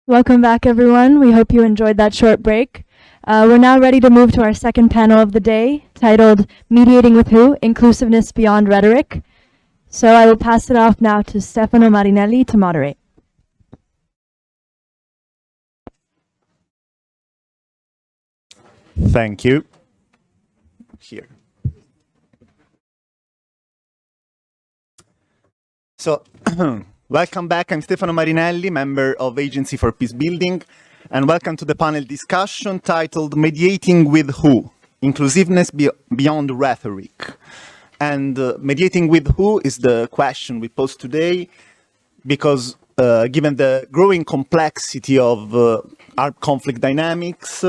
Welcome back, everyone. We hope you enjoyed that short break. We're now ready to move to our second panel of the day, titled Mediating with Who? Inclusiveness Beyond Rhetoric. So I will pass it off now to Stefano Marinelli to moderate. Thank you. Here. So, welcome back. I'm Stefano Marinelli, member of Agency for Peace Building, and welcome to the panel discussion titled Mediating with Who? Inclusiveness Beyond Rhetoric. And mediating with who is the question we pose today, because given the growing complexity of armed conflict dynamics,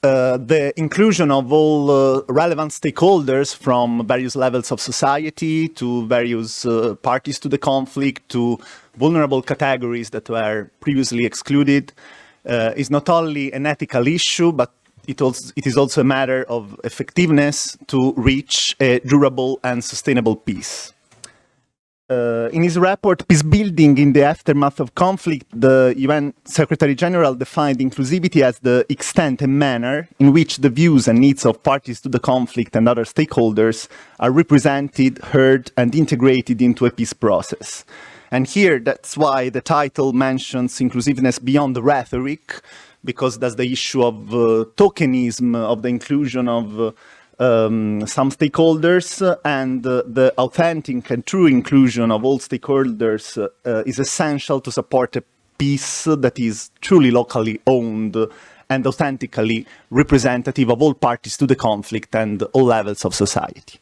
the inclusion of all relevant stakeholders from various levels of society to various parties to the conflict to vulnerable categories that were previously excluded is not only an ethical issue, but it is also a matter of effectiveness to reach a durable and sustainable peace. In his report, Peace Building in the Aftermath of Conflict, the UN Secretary General defined inclusivity as the extent and manner in which the views and needs of parties to the conflict and other stakeholders are represented, heard, and integrated into a peace process. And here, that's why the title mentions inclusiveness beyond the rhetoric, because that's the issue of tokenism, of the inclusion of some stakeholders, and the authentic and true inclusion of all stakeholders is essential to support a peace that is truly locally owned and authentically representative of all parties to the conflict and all levels of society.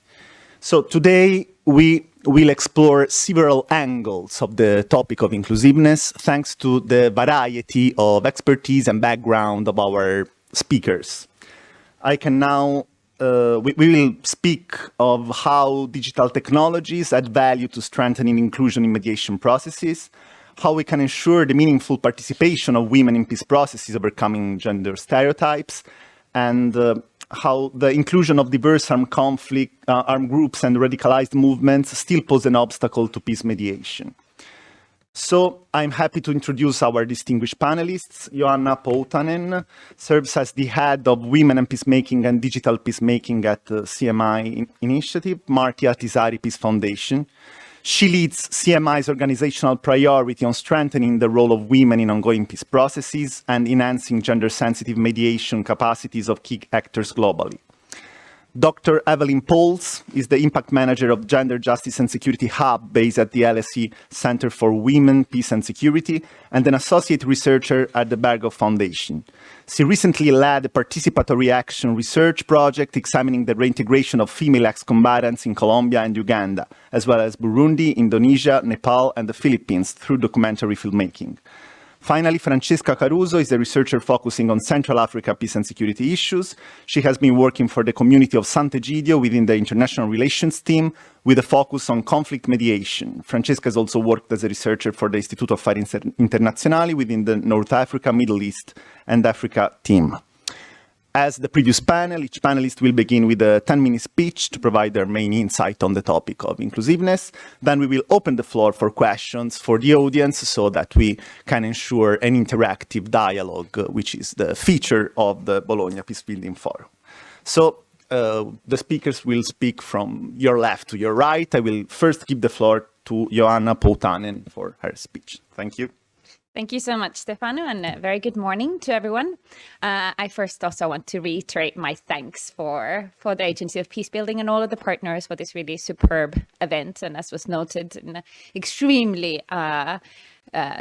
So today we will explore several angles of the topic of inclusiveness, thanks to the variety of expertise and background of our speakers. I can now we will speak of how digital technologies add value to strengthening inclusion in mediation processes, how we can ensure the meaningful participation of women in peace processes overcoming gender stereotypes, and how the inclusion of diverse armed groups and radicalized movements still pose an obstacle to peace mediation. So I'm happy to introduce our distinguished panelists. Joanna Poutanen serves as the head of Women and Peacemaking and Digital Peacemaking at the CMI Initiative, Marty Ahtisaari Peace Foundation. She leads CMI's organizational priority on strengthening the role of women in ongoing peace processes and enhancing gender-sensitive mediation capacities of key actors globally. Dr. Evelyn Pauls is the impact manager of Gender Justice and Security Hub based at the LSE Center for Women, Peace and Security, and an associate researcher at the Berghoff Foundation. She recently led a participatory action research project examining the reintegration of female ex-combatants in Colombia and Uganda, as well as Burundi, Indonesia, Nepal, and the Philippines through documentary filmmaking. Finally, Francesca Caruso is a researcher focusing on Central Africa peace and security issues. She has been working for the community of Sant'Egidio within the international relations team with a focus on conflict mediation. Francesca has also worked as a researcher for the Istituto Affari Internazionali within the North Africa, Middle East, and Africa team. As the previous panel, each panelist will begin with a 10-minute speech to provide their main insight on the topic of inclusiveness. Then we will open the floor for questions for the audience so that we can ensure an interactive dialogue, which is the feature of the Bologna Peace Building Forum. So the speakers will speak from your left to your right. I will first give the floor to Joanna Poutanen for her speech. Thank you. Thank you so much, Stefano, and a very good morning to everyone. I first also want to reiterate my thanks for the Agency of Peace Building and all of the partners for this really superb event, and as was noted, an extremely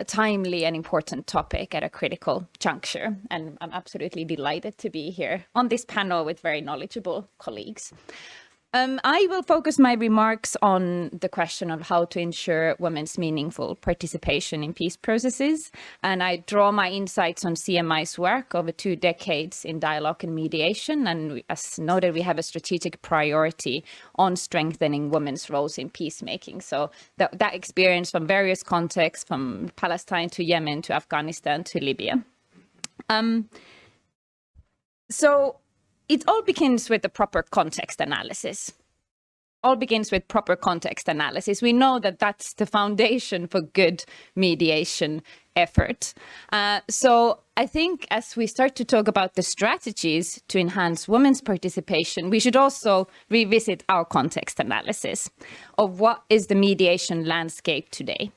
timely and important topic at a critical juncture. And I'm absolutely delighted to be here on this panel with very knowledgeable colleagues. I will focus my remarks on the question of how to ensure women's meaningful participation in peace processes, and I draw my insights on CMI's work over 2 decades in dialogue and mediation, and as noted, we have a strategic priority on strengthening women's roles in peacemaking. So that experience from various contexts, from Palestine to Yemen to Afghanistan to Libya. So it all begins with the proper context analysis. all begins with proper context analysis. We know that that's the foundation for good mediation effort. So I think as we start to talk about the strategies to enhance women's participation, we should also revisit our context analysis of what is the mediation landscape today.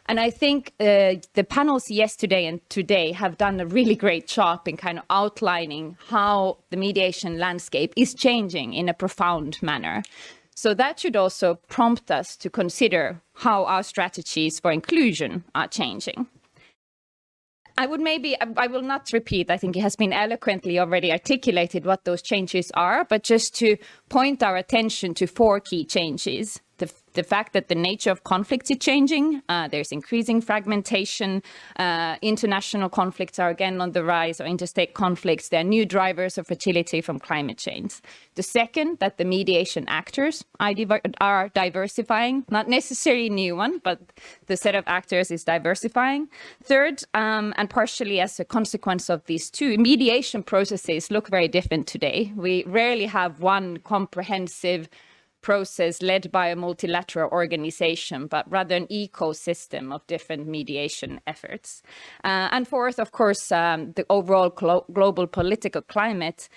And I think the panels yesterday and today have done a really great job in kind of outlining how the mediation landscape is changing in a profound manner. So that should also prompt us to consider how our strategies for inclusion are changing. I will not repeat, I think it has been eloquently already articulated what those changes are, but just to point our attention to 4 key changes. The fact that the nature of conflicts is changing, there's increasing fragmentation, international conflicts are again on the rise, or interstate conflicts, there are new drivers of fertility from climate change. The second, that the mediation actors are diversifying, not necessarily a new one, but the set of actors is diversifying. Third, and partially as a consequence of these two, mediation processes look very different today. We rarely have one comprehensive process led by a multilateral organization, but rather an ecosystem of different mediation efforts. And fourth, of course, the overall global political climate,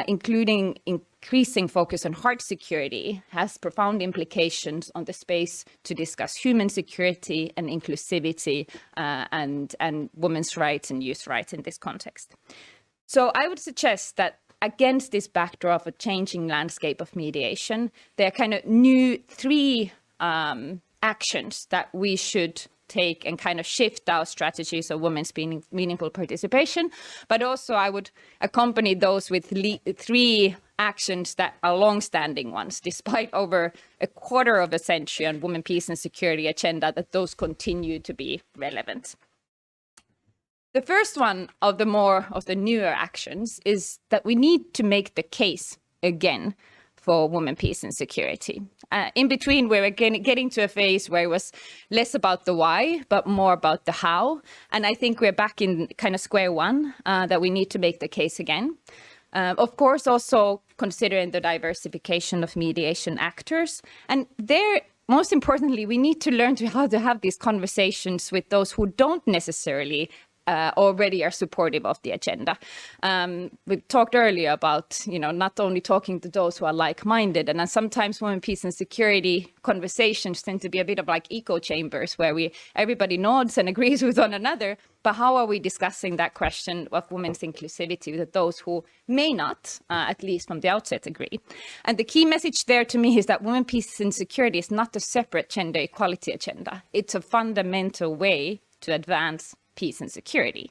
including increasing focus on heart security, has profound implications on the space to discuss human security and inclusivity and women's rights and youth rights in this context. So I would suggest that against this backdrop of a changing landscape of mediation, there are kind of new 3 actions that we should take and kind of shift our strategies of women's meaningful participation. But also I would accompany those with 3 actions that are long-standing ones, despite over a quarter of a century on women, peace and security agenda, that those continue to be relevant. The first one of the newer actions is that we need to make the case again for women, peace and security. In between, we're again getting to a phase where it was less about the why, but more about the how. And I think we're back in kind of square one, that we need to make the case again. Of course, also considering the diversification of mediation actors. And there, most importantly, we need to learn how to have these conversations with those who don't necessarily already are supportive of the agenda. We talked earlier about, not only talking to those who are like-minded, and then sometimes women, peace and security conversations tend to be a bit of like echo chambers where everybody nods and agrees with one another, but how are we discussing that question of women's inclusivity with those who may not, at least from the outset, agree? And the key message there to me is that women, peace and security is not a separate gender equality agenda. It's a fundamental way to advance peace and security.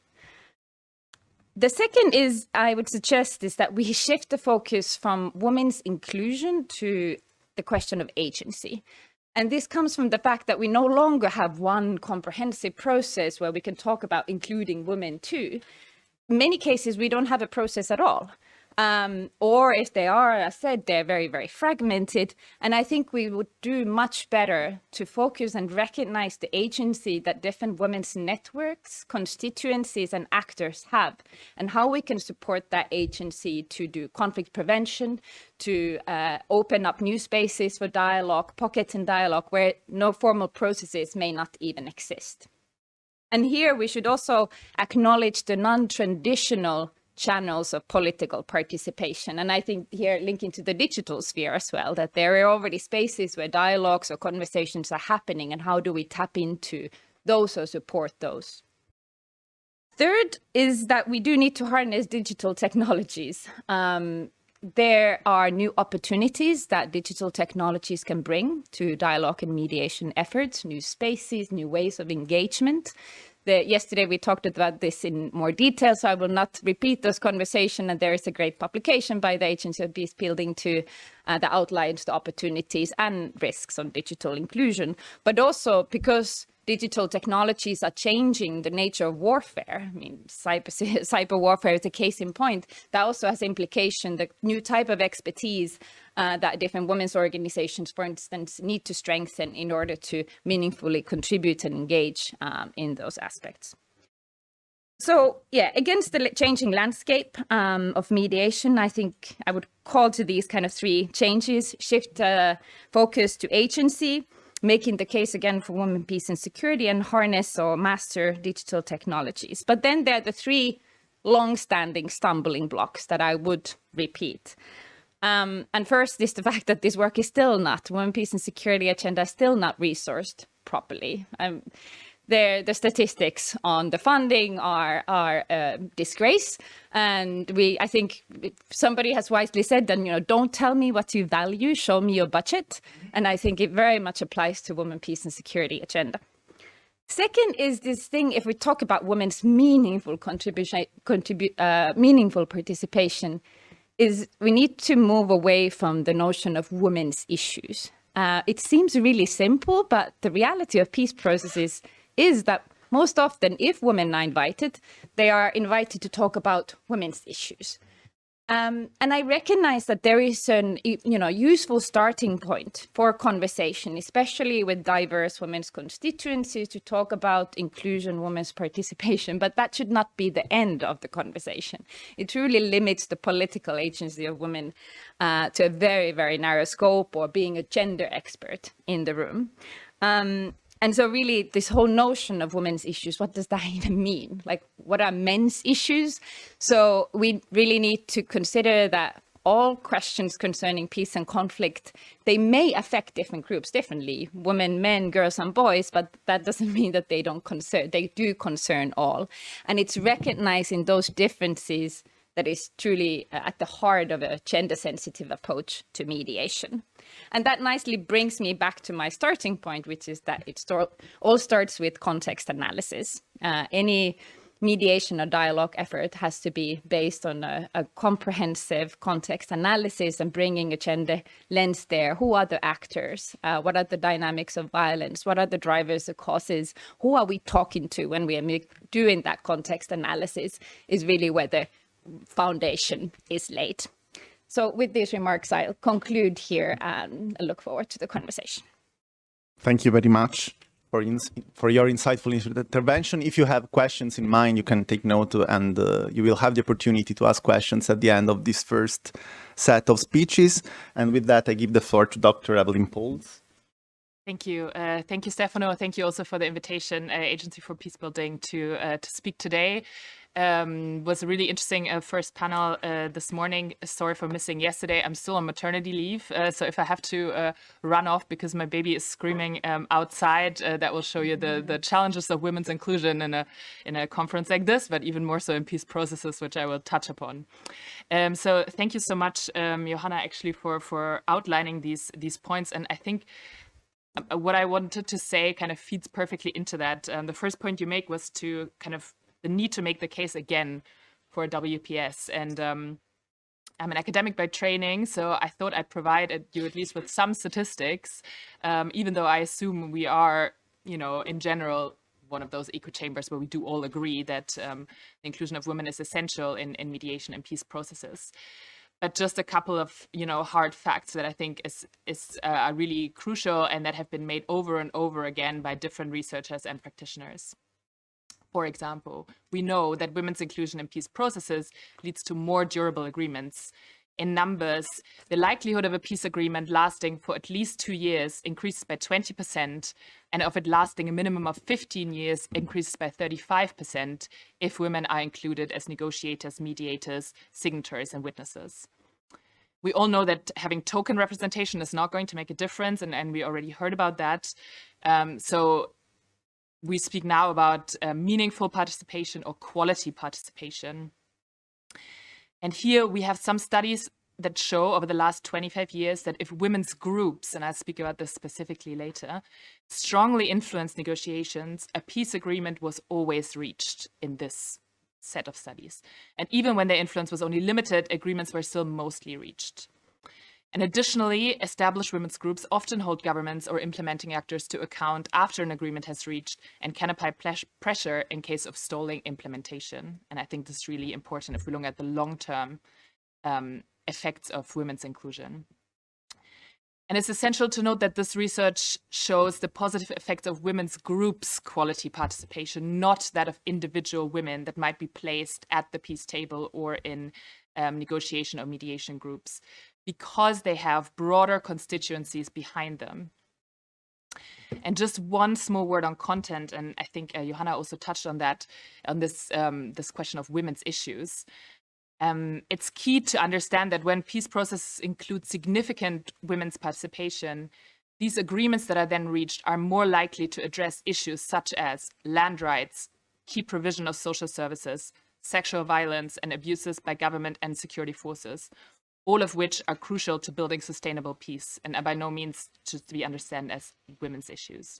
The second I would suggest is that we shift the focus from women's inclusion to the question of agency. And this comes from the fact that we no longer have one comprehensive process where we can talk about including women too. In many cases, we don't have a process at all. Or if they are, as I said, they're very, very fragmented. And I think we would do much better to focus and recognize the agency that different women's networks, constituencies, and actors have, and how we can support that agency to do conflict prevention, to open up new spaces for dialogue, pockets in dialogue where no formal processes may not even exist. And here we should also acknowledge the non-traditional channels of political participation. And I think here linking to the digital sphere as well, that there are already spaces where dialogues or conversations are happening, and how do we tap into those or support those? Third is that we do need to harness digital technologies. There are new opportunities that digital technologies can bring to dialogue and mediation efforts, new spaces, new ways of engagement. Yesterday we talked about this in more detail, so I will not repeat those conversations. And there is a great publication by the Agency of Peace Building that outlines the opportunities and risks on digital inclusion, but also because digital technologies are changing the nature of warfare. I mean, cyber warfare is a case in point. That also has implication, the new type of expertise that different women's organizations, for instance, need to strengthen in order to meaningfully contribute and engage in those aspects. So yeah, against the changing landscape of mediation, I think I would call to these kind of three changes: shift focus to agency, making the case again for women, peace and security, and harness or master digital technologies. But then there are the three long-standing stumbling blocks that I would repeat. And first is the fact that this work is still not, women, peace and security agenda is still not resourced properly. The statistics on the funding are a disgrace, and I think somebody has wisely said that, don't tell me what you value, show me your budget, and I think it very much applies to women, peace and security agenda. Second is this thing, if we talk about women's meaningful meaningful participation, is we need to move away from the notion of women's issues. It seems really simple, but the reality of peace processes is that most often, if women are invited, they are invited to talk about women's issues. And I recognize that there is an useful starting point for conversation, especially with diverse women's constituencies, to talk about inclusion, women's participation, but that should not be the end of the conversation. It truly limits the political agency of women to a very, very narrow scope, or being a gender expert in the room. And so really this whole notion of women's issues, what does that even mean? Like, what are men's issues? So we really need to consider that all questions concerning peace and conflict, they may affect different groups differently, women, men, girls and boys, but that doesn't mean that they do concern all. And it's recognizing those differences that is truly at the heart of a gender-sensitive approach to mediation. And that nicely brings me back to my starting point, which is that it all starts with context analysis. Any mediation or dialogue effort has to be based on a comprehensive context analysis and bringing a gender lens there. Who are the actors? What are the dynamics of violence? What are the drivers or causes? Who are we talking to when we are doing that context analysis is really where the foundation is laid. So with these remarks, I'll conclude here and I look forward to the conversation. Thank you very much for your insightful intervention. If you have questions in mind, you can take note, and you will have the opportunity to ask questions at the end of this first set of speeches. And with that, I give the floor to Dr. Evelyn Pauls. Thank you. Thank you, Stefano. Thank you also for the invitation, Agency for Peacebuilding, to speak today. Was a really interesting first panel this morning. Sorry for missing yesterday. I'm still on maternity leave, so if I have to run off because my baby is screaming outside, that will show you the challenges of women's inclusion in a conference like this, but even more so in peace processes, which I will touch upon. So thank you so much, Johanna, actually for outlining these points. And I think what I wanted to say kind of feeds perfectly into that. The first point you make was to kind of the need to make the case again for WPS. And I'm an academic by training, so I thought I'd provide you at least with some statistics, even though I assume we are, in general, one of those echo chambers where we do all agree that the inclusion of women is essential in mediation and peace processes. But just a couple of, hard facts that I think are really crucial and that have been made over and over again by different researchers and practitioners. For example, we know that women's inclusion in peace processes leads to more durable agreements. In numbers, the likelihood of a peace agreement lasting for at least 2 years increases by 20%, and of it lasting a minimum of 15 years increases by 35% if women are included as negotiators, mediators, signatories, and witnesses. We all know that having token representation is not going to make a difference, and we already heard about that. So we speak now about meaningful participation or quality participation. And here we have some studies that show over the last 25 years that if women's groups, and I'll speak about this specifically later, strongly influence negotiations, a peace agreement was always reached in this set of studies. And even when their influence was only limited, agreements were still mostly reached. And additionally, established women's groups often hold governments or implementing actors to account after an agreement has reached and can apply pressure in case of stalling implementation. And I think this is really important if we look at the long-term effects of women's inclusion. And it's essential to note that this research shows the positive effects of women's groups' quality participation, not that of individual women that might be placed at the peace table or in negotiation or mediation groups, because they have broader constituencies behind them. And just one small word on content, and I think Johanna also touched on that, on this question of women's issues. It's key to understand that when peace processes include significant women's participation, these agreements that are then reached are more likely to address issues such as land rights, key provision of social services, sexual violence, and abuses by government and security forces, all of which are crucial to building sustainable peace and are by no means to be understood as women's issues.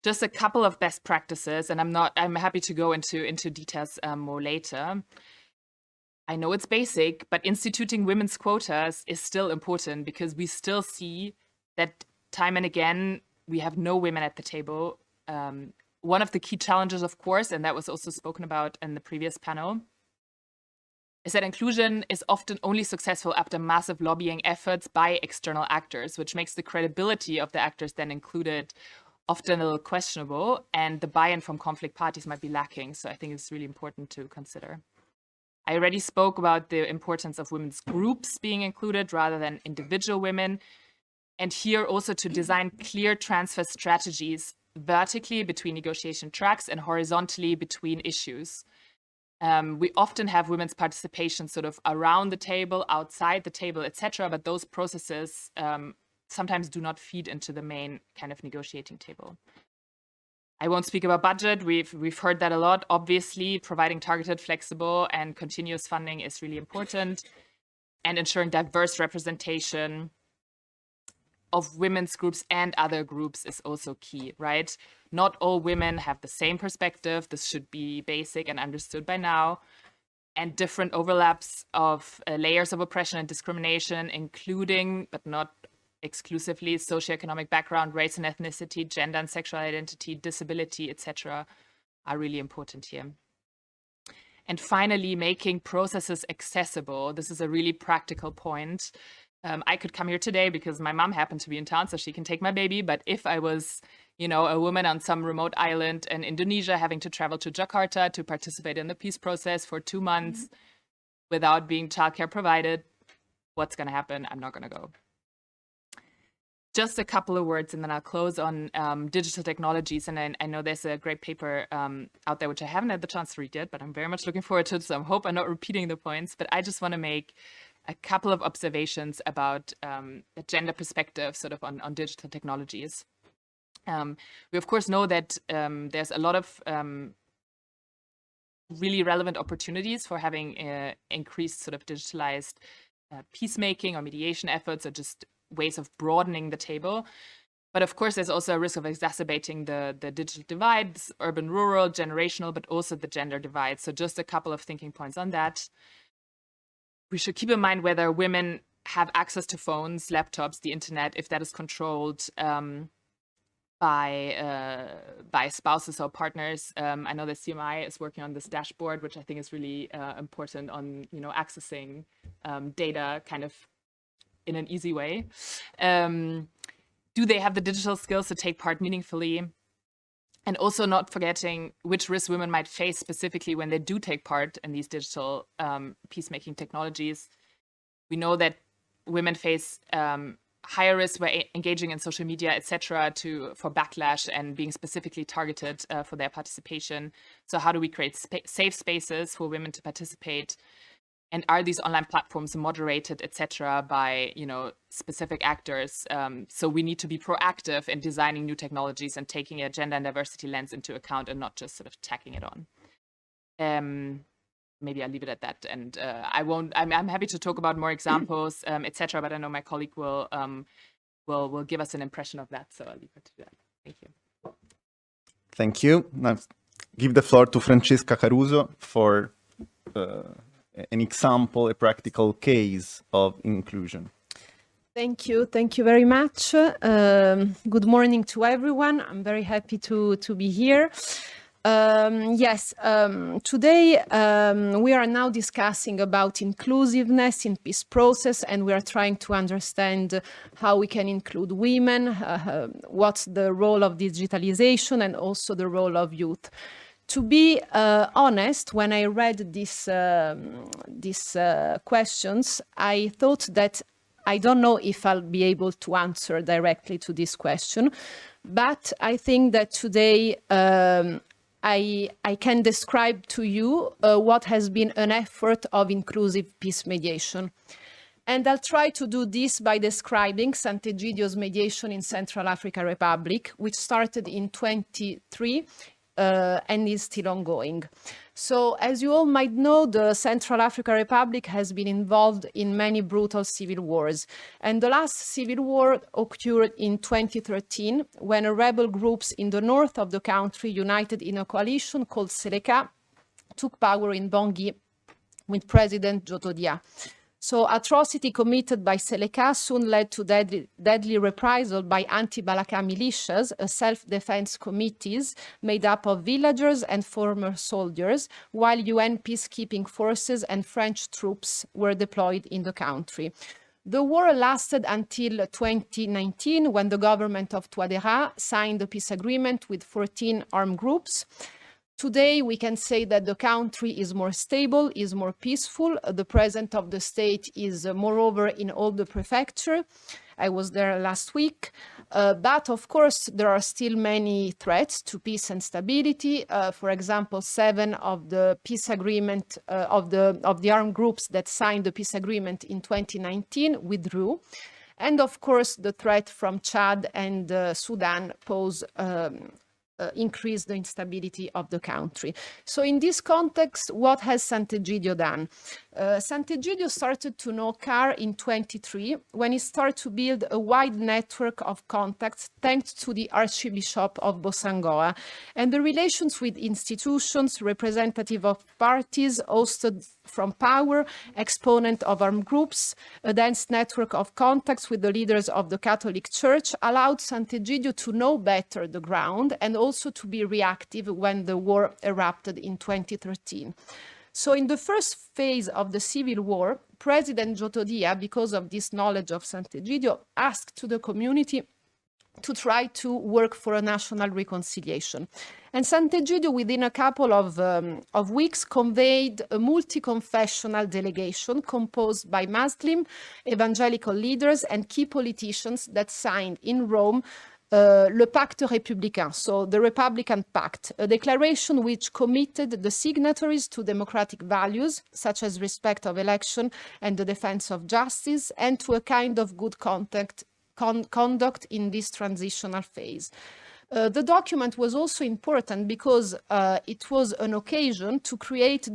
Just a couple of best practices, and I'm happy to go into details more later. I know it's basic, but instituting women's quotas is still important because we still see that time and again, we have no women at the table. One of the key challenges, of course, and that was also spoken about in the previous panel, is that inclusion is often only successful after massive lobbying efforts by external actors, which makes the credibility of the actors then included often a little questionable, and the buy-in from conflict parties might be lacking. So I think it's really important to consider. I already spoke about the importance of women's groups being included rather than individual women. And here also to design clear transfer strategies vertically between negotiation tracks and horizontally between issues. We often have women's participation sort of around the table, outside the table, etc. But those processes sometimes do not feed into the main kind of negotiating table. I won't speak about budget. We've heard that a lot. Obviously, providing targeted, flexible, and continuous funding is really important, and ensuring diverse representation of women's groups and other groups is also key, right? Not all women have the same perspective. This should be basic and understood by now. And different overlaps of layers of oppression and discrimination, including, but not exclusively, socioeconomic background, race and ethnicity, gender and sexual identity, disability, etc., are really important here. And finally, making processes accessible. This is a really practical point. I could come here today because my mom happened to be in town, so she can take my baby. But if I was, a woman on some remote island in Indonesia having to travel to Jakarta to participate in the peace process for 2 months without being childcare provided, what's going to happen? I'm not going to go. Just a couple of words, and then I'll close on digital technologies. And I know there's a great paper out there, which I haven't had the chance to read yet, but I'm very much looking forward to it. So I hope I'm not repeating the points. But I just want to make a couple of observations about the gender perspective sort of on digital technologies. We, of course, know that there's a lot of really relevant opportunities for having increased sort of digitalized peacemaking or mediation efforts, or just ways of broadening the table. But of course, there's also a risk of exacerbating the digital divides, urban, rural, generational, but also the gender divide. So just a couple of thinking points on that. We should keep in mind whether women have access to phones, laptops, the internet, if that is controlled by spouses or partners. I know the CMI is working on this dashboard, which I think is really important on accessing data kind of in an easy way. Do they have the digital skills to take part meaningfully? And also not forgetting which risks women might face specifically when they do take part in these digital peacemaking technologies. We know that women face higher risk by engaging in social media, etc., for backlash and being specifically targeted for their participation. So how do we create safe spaces for women to participate? And are these online platforms moderated, etc., by specific actors? So we need to be proactive in designing new technologies and taking a gender and diversity lens into account, and not just sort of tacking it on. Maybe I'll leave it at that. And I'm happy to talk about more examples, etc. But I know my colleague will give us an impression of that. So I'll leave it to that. Thank you. Thank you. Now give the floor to Francesca Caruso for an example, a practical case of inclusion. Thank you very much. Good morning to everyone. I'm very happy to be here. Yes, today we are now discussing about inclusiveness in peace process, and we are trying to understand how we can include women, what's the role of digitalization, and also the role of youth. To be honest, when I read these questions, I thought that I don't know if I'll be able to answer directly to this question, but I think that today I can describe to you what has been an effort of inclusive peace mediation. And I'll try to do this by describing Sant'Egidio's mediation in Central African Republic, which started in 23 and is still ongoing. So, as you all might know, the Central African Republic has been involved in many brutal civil wars. And the last civil war occurred in 2013, when rebel groups in the north of the country, united in a coalition called Seleka, took power in Bangui with President Jotodia. So atrocity committed by Seleka soon led to deadly reprisal by anti-Balaka militias, self-defense committees made up of villagers and former soldiers, while UN peacekeeping forces and French troops were deployed in the country. The war lasted until 2019, when the government of Touadéra signed a peace agreement with 14 armed groups. Today, we can say that the country is more stable, is more peaceful. The president of the state is, moreover, in all the prefecture. I was there last week. But of course, there are still many threats to peace and stability. For example, 7 of the peace agreement of the armed groups that signed the peace agreement in 2019 withdrew. And of course, the threat from Chad and Sudan pose increase the instability of the country. So in this context, what has Sant'Egidio done? Sant'Egidio started to know CAR in 23, when he started to build a wide network of contacts thanks to the Archbishop of Bosangoa. And the relations with institutions, representative of parties, hosted from power, exponent of armed groups, a dense network of contacts with the leaders of the Catholic Church allowed Sant'Egidio to know better the ground and also to be reactive when the war erupted in 2013. So in the first phase of the civil war, President Jotodia, because of this knowledge of Sant'Egidio, asked to the community to try to work for a national reconciliation. And Sant'Egidio, within a couple of weeks, conveyed a multi-confessional delegation composed by Muslim, evangelical leaders and key politicians that signed in Rome Le Pacte Républicain, so the Republican Pact, a declaration which committed the signatories to democratic values, such as respect of election and the defense of justice, and to a kind of good conduct in this transitional phase. The document was also important because it was an occasion to create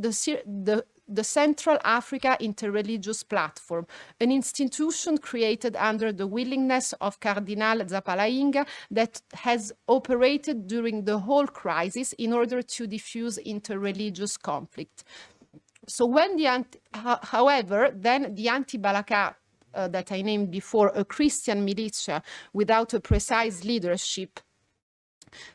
the Central Africa Interreligious Platform, an institution created under the willingness of Cardinal Zapalainga that has operated during the whole crisis in order to diffuse interreligious conflict. So when however, then the anti-Balaka that I named before, a Christian militia without a precise leadership,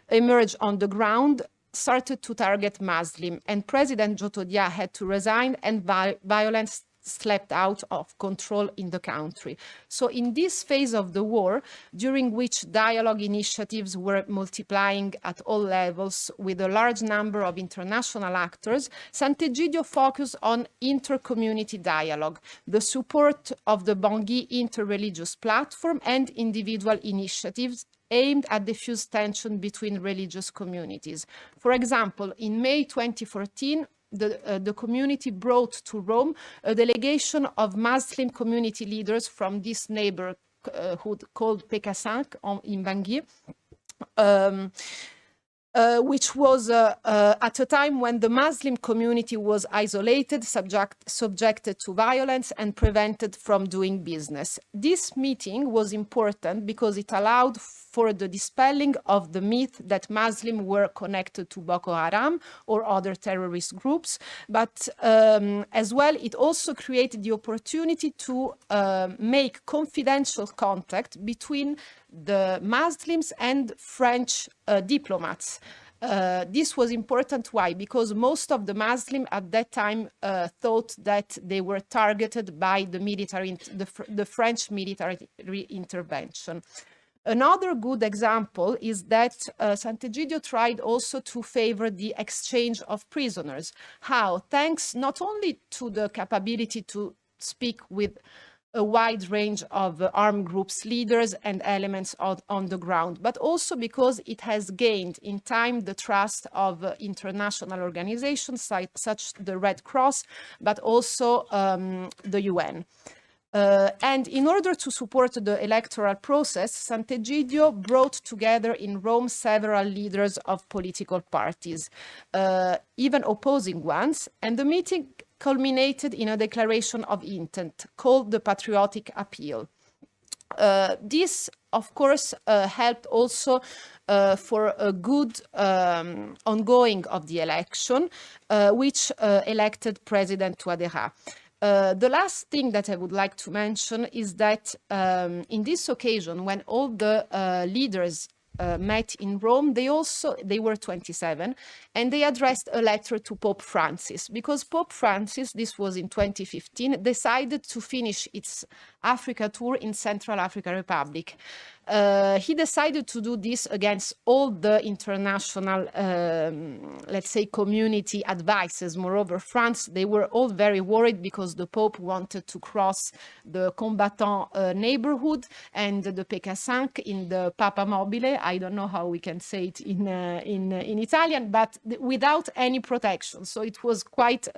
emerged on the ground, started to target Muslim, and President Jotodia had to resign, and violence slept out of control in the country. So in this phase of the war, during which dialogue initiatives were multiplying at all levels with a large number of international actors, Sant'Egidio focused on inter-community dialogue, the support of the Bangui Interreligious Platform, and individual initiatives aimed at diffuse tension between religious communities. For example, in May 2014, the community brought to Rome a delegation of Muslim community leaders from this neighborhood called PK5 in Bangui, which was at a time when the Muslim community was isolated, subjected to violence, and prevented from doing business. This meeting was important because it allowed for the dispelling of the myth that Muslims were connected to Boko Haram or other terrorist groups, but as well, it also created the opportunity to make confidential contact between the Muslims and French diplomats. This was important. Why? Because most of the Muslims at that time thought that they were targeted by the military, the French military intervention. Another good example is that Sant'Egidio tried also to favor the exchange of prisoners. How? Thanks not only to the capability to speak with a wide range of armed groups leaders and elements on the ground, but also because it has gained in time the trust of international organizations such the Red Cross, but also the UN. And in order to support the electoral process, Sant'Egidio brought together in Rome several leaders of political parties, even opposing ones, and the meeting culminated in a declaration of intent called the Patriotic Appeal. This, of course, helped also for a good ongoing of the election, which elected President Touadéra. The last thing that I would like to mention is that in this occasion, when all the leaders met in Rome, they were 27, and they addressed a letter to Pope Francis, because Pope Francis, this was in 2015, decided to finish its Africa tour in Central African Republic. He decided to do this against all the international, let's say, community advices. Moreover, France, they were all very worried because the Pope wanted to cross the combattant neighborhood and the Pécassin in the Papa Mobile. I don't know how we can say it in Italian, but without any protection. So it was quite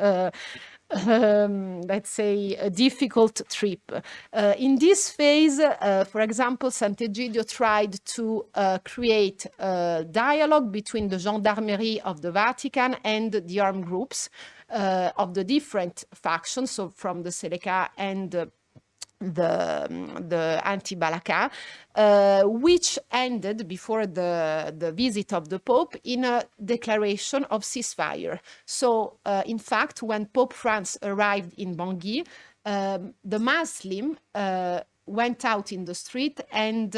let's say, a difficult trip. In this phase, for example, Sant'Egidio tried to create a dialogue between the gendarmerie of the Vatican and the armed groups of the different factions, so from the Seleka and the anti-Balaka, which ended before the visit of the Pope in a declaration of ceasefire. So, in fact, when Pope France arrived in Bangui, the Muslim went out in the street and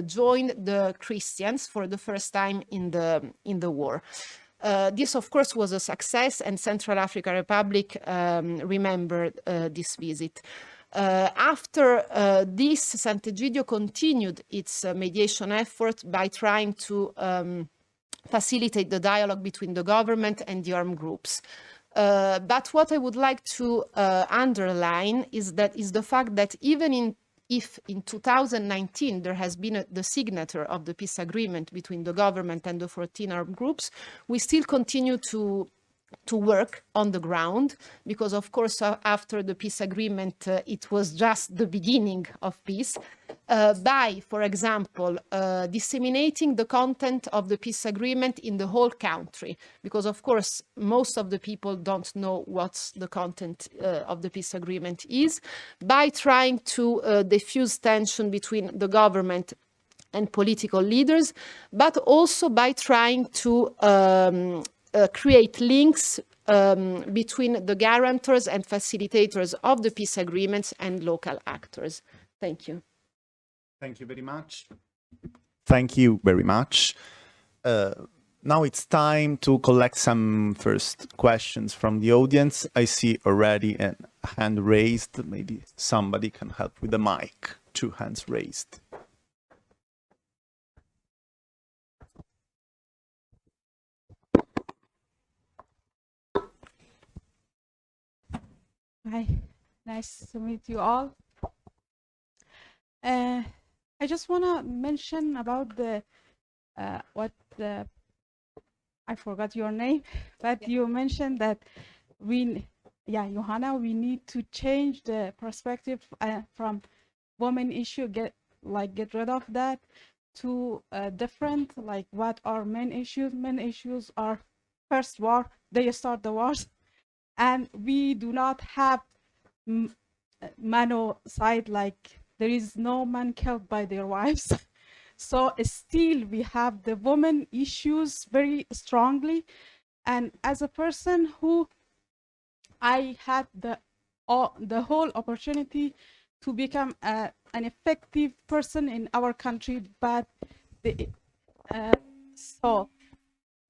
joined the Christians for the first time in the war. This, of course, was a success, and Central African Republic remembered this visit. After this, Sant'Egidio continued its mediation effort by trying to facilitate the dialogue between the government and the armed groups. But what I would like to underline is the fact that even if in 2019 there has been the signature of the peace agreement between the government and the 14 armed groups, we still continue to work on the ground, because of course after the peace agreement it was just the beginning of peace, by, for example, disseminating the content of the peace agreement in the whole country, because of course most of the people don't know what the content of the peace agreement is, by trying to diffuse tension between the government and political leaders, but also by trying to create links between the guarantors and facilitators of the peace agreements and local actors. Thank you. Thank you very much. Thank you very much. Now it's time to collect some first questions from the audience. I see already a hand raised. Maybe somebody can help with the mic. 2 hands raised. Hi, nice to meet you all. I just want to mention about I forgot your name, but you mentioned that Johanna, we need to change the perspective from women issue, get rid of that, to different, like what are men issues. Men issues are first war, they start the wars. And we do not have mano side, like there is no man killed by their wives. So still we have the women issues very strongly. And as a person who I had the whole opportunity to become an effective person in our country, but so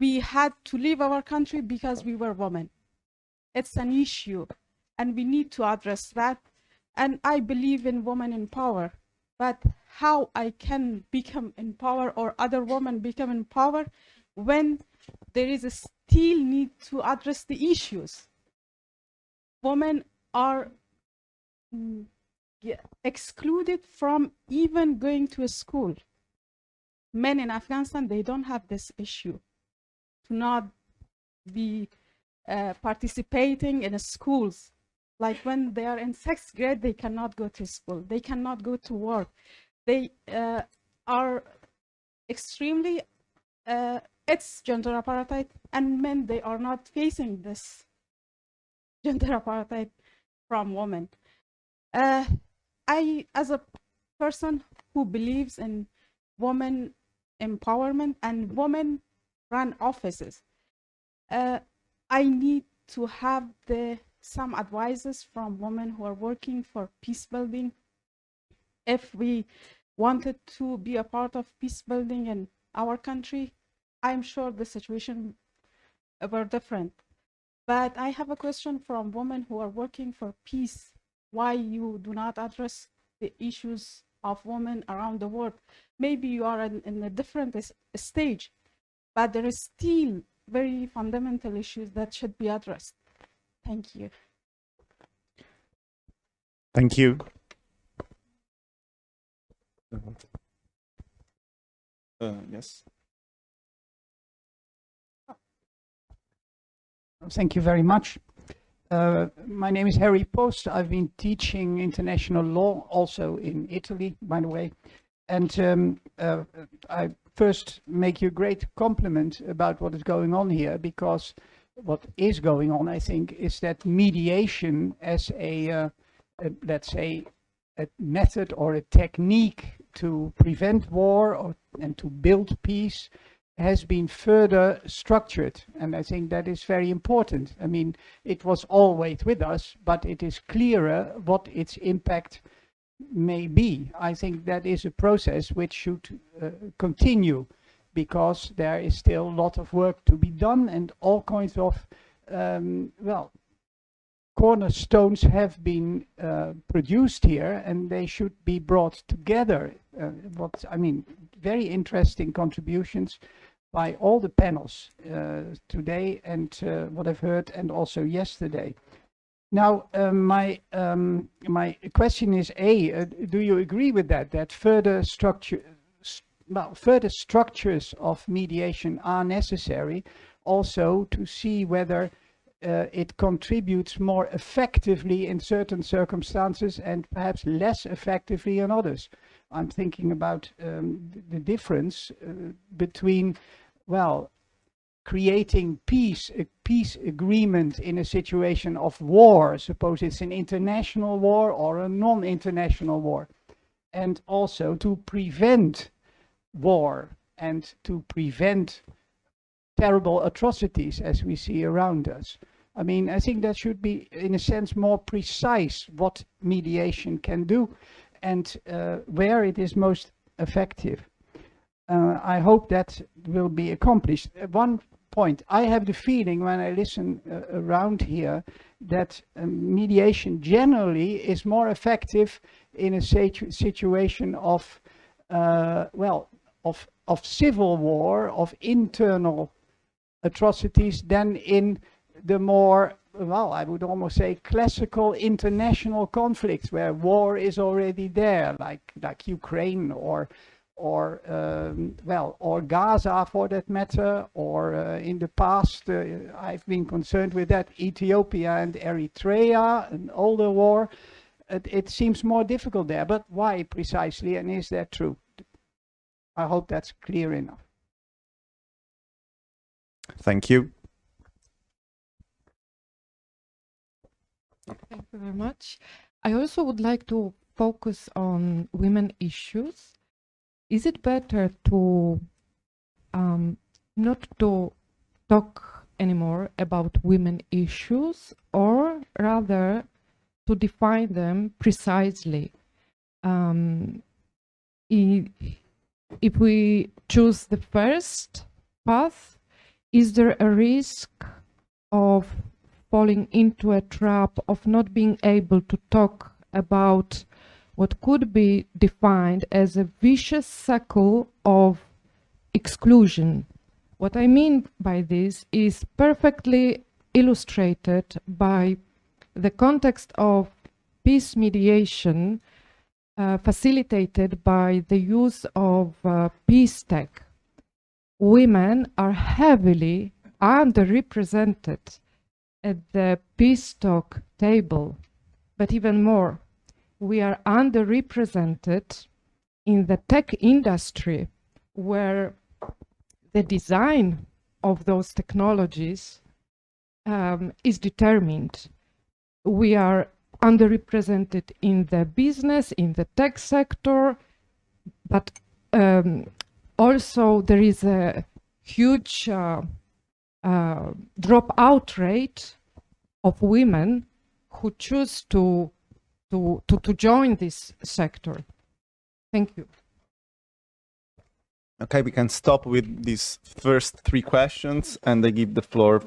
we had to leave our country because we were women. It's an issue, and we need to address that. And I believe in women in power, but how I can become in power or other women become in power when there is a still need to address the issues. Women are excluded from even going to a school. Men in Afghanistan, they don't have this issue to not be participating in schools. Like when they are in 6th grade, they cannot go to school. They cannot go to work. They are extremely, it's gender apartheid, and men, they are not facing this gender apartheid from women. I, as a person who believes in women empowerment and women run offices, I need to have some advices from women who are working for peace building. If we wanted to be a part of peace building in our country, I'm sure the situation were different. But I have a question from women who are working for peace. Why you do not address the issues of women around the world? Maybe you are in a different stage, but there is still very fundamental issues that should be addressed. Thank you. Thank you. Yes. Thank you very much. My name is Harry Post. I've been teaching international law also in Italy, by the way. And I first make you a great compliment about what is going on here, because what is going on, I think, is that mediation as let's say, a method or a technique to prevent war and to build peace has been further structured. And I think that is very important. I mean, it was always with us, but it is clearer what its impact may be. I think that is a process which should continue, because there is still a lot of work to be done, and all kinds of, well, cornerstones have been produced here, and they should be brought together. Very interesting contributions by all the panels today, and what I've heard, and also yesterday. Now, my question is: do you agree with that further structures of mediation are necessary, also to see whether it contributes more effectively in certain circumstances and perhaps less effectively in others? I'm thinking about the difference between, well, creating a peace agreement in a situation of war, suppose it's an international war or a non-international war, and also to prevent war and to prevent terrible atrocities as we see around us. I mean, I think that should be, in a sense, more precise what mediation can do and where it is most effective. I hope that will be accomplished. One point, I have the feeling when I listen around here that mediation generally is more effective in a situation of, well, of civil war, of internal atrocities, than in the more, well, I would almost say classical international conflicts where war is already there, like Ukraine or Gaza for that matter, or in the past, I've been concerned with that, Ethiopia and Eritrea, an older war. It seems more difficult there, but why precisely, and is that true? I hope that's clear enough. Thank you. Thank you very much. I also would like to focus on women issues. Is it better to not to talk anymore about women issues, or rather to define them precisely? If we choose the first path, is there a risk of falling into a trap of not being able to talk about what could be defined as a vicious cycle of exclusion? What I mean by this is perfectly illustrated by the context of peace mediation facilitated by the use of peace tech. Women are heavily underrepresented at the peace talk table, but even more, we are underrepresented in the tech industry, where the design of those technologies is determined. We are underrepresented in the business, in the tech sector, but also there is a huge dropout rate of women who choose to join this sector. Thank you. Okay, we can stop with these first three questions, and I give the floor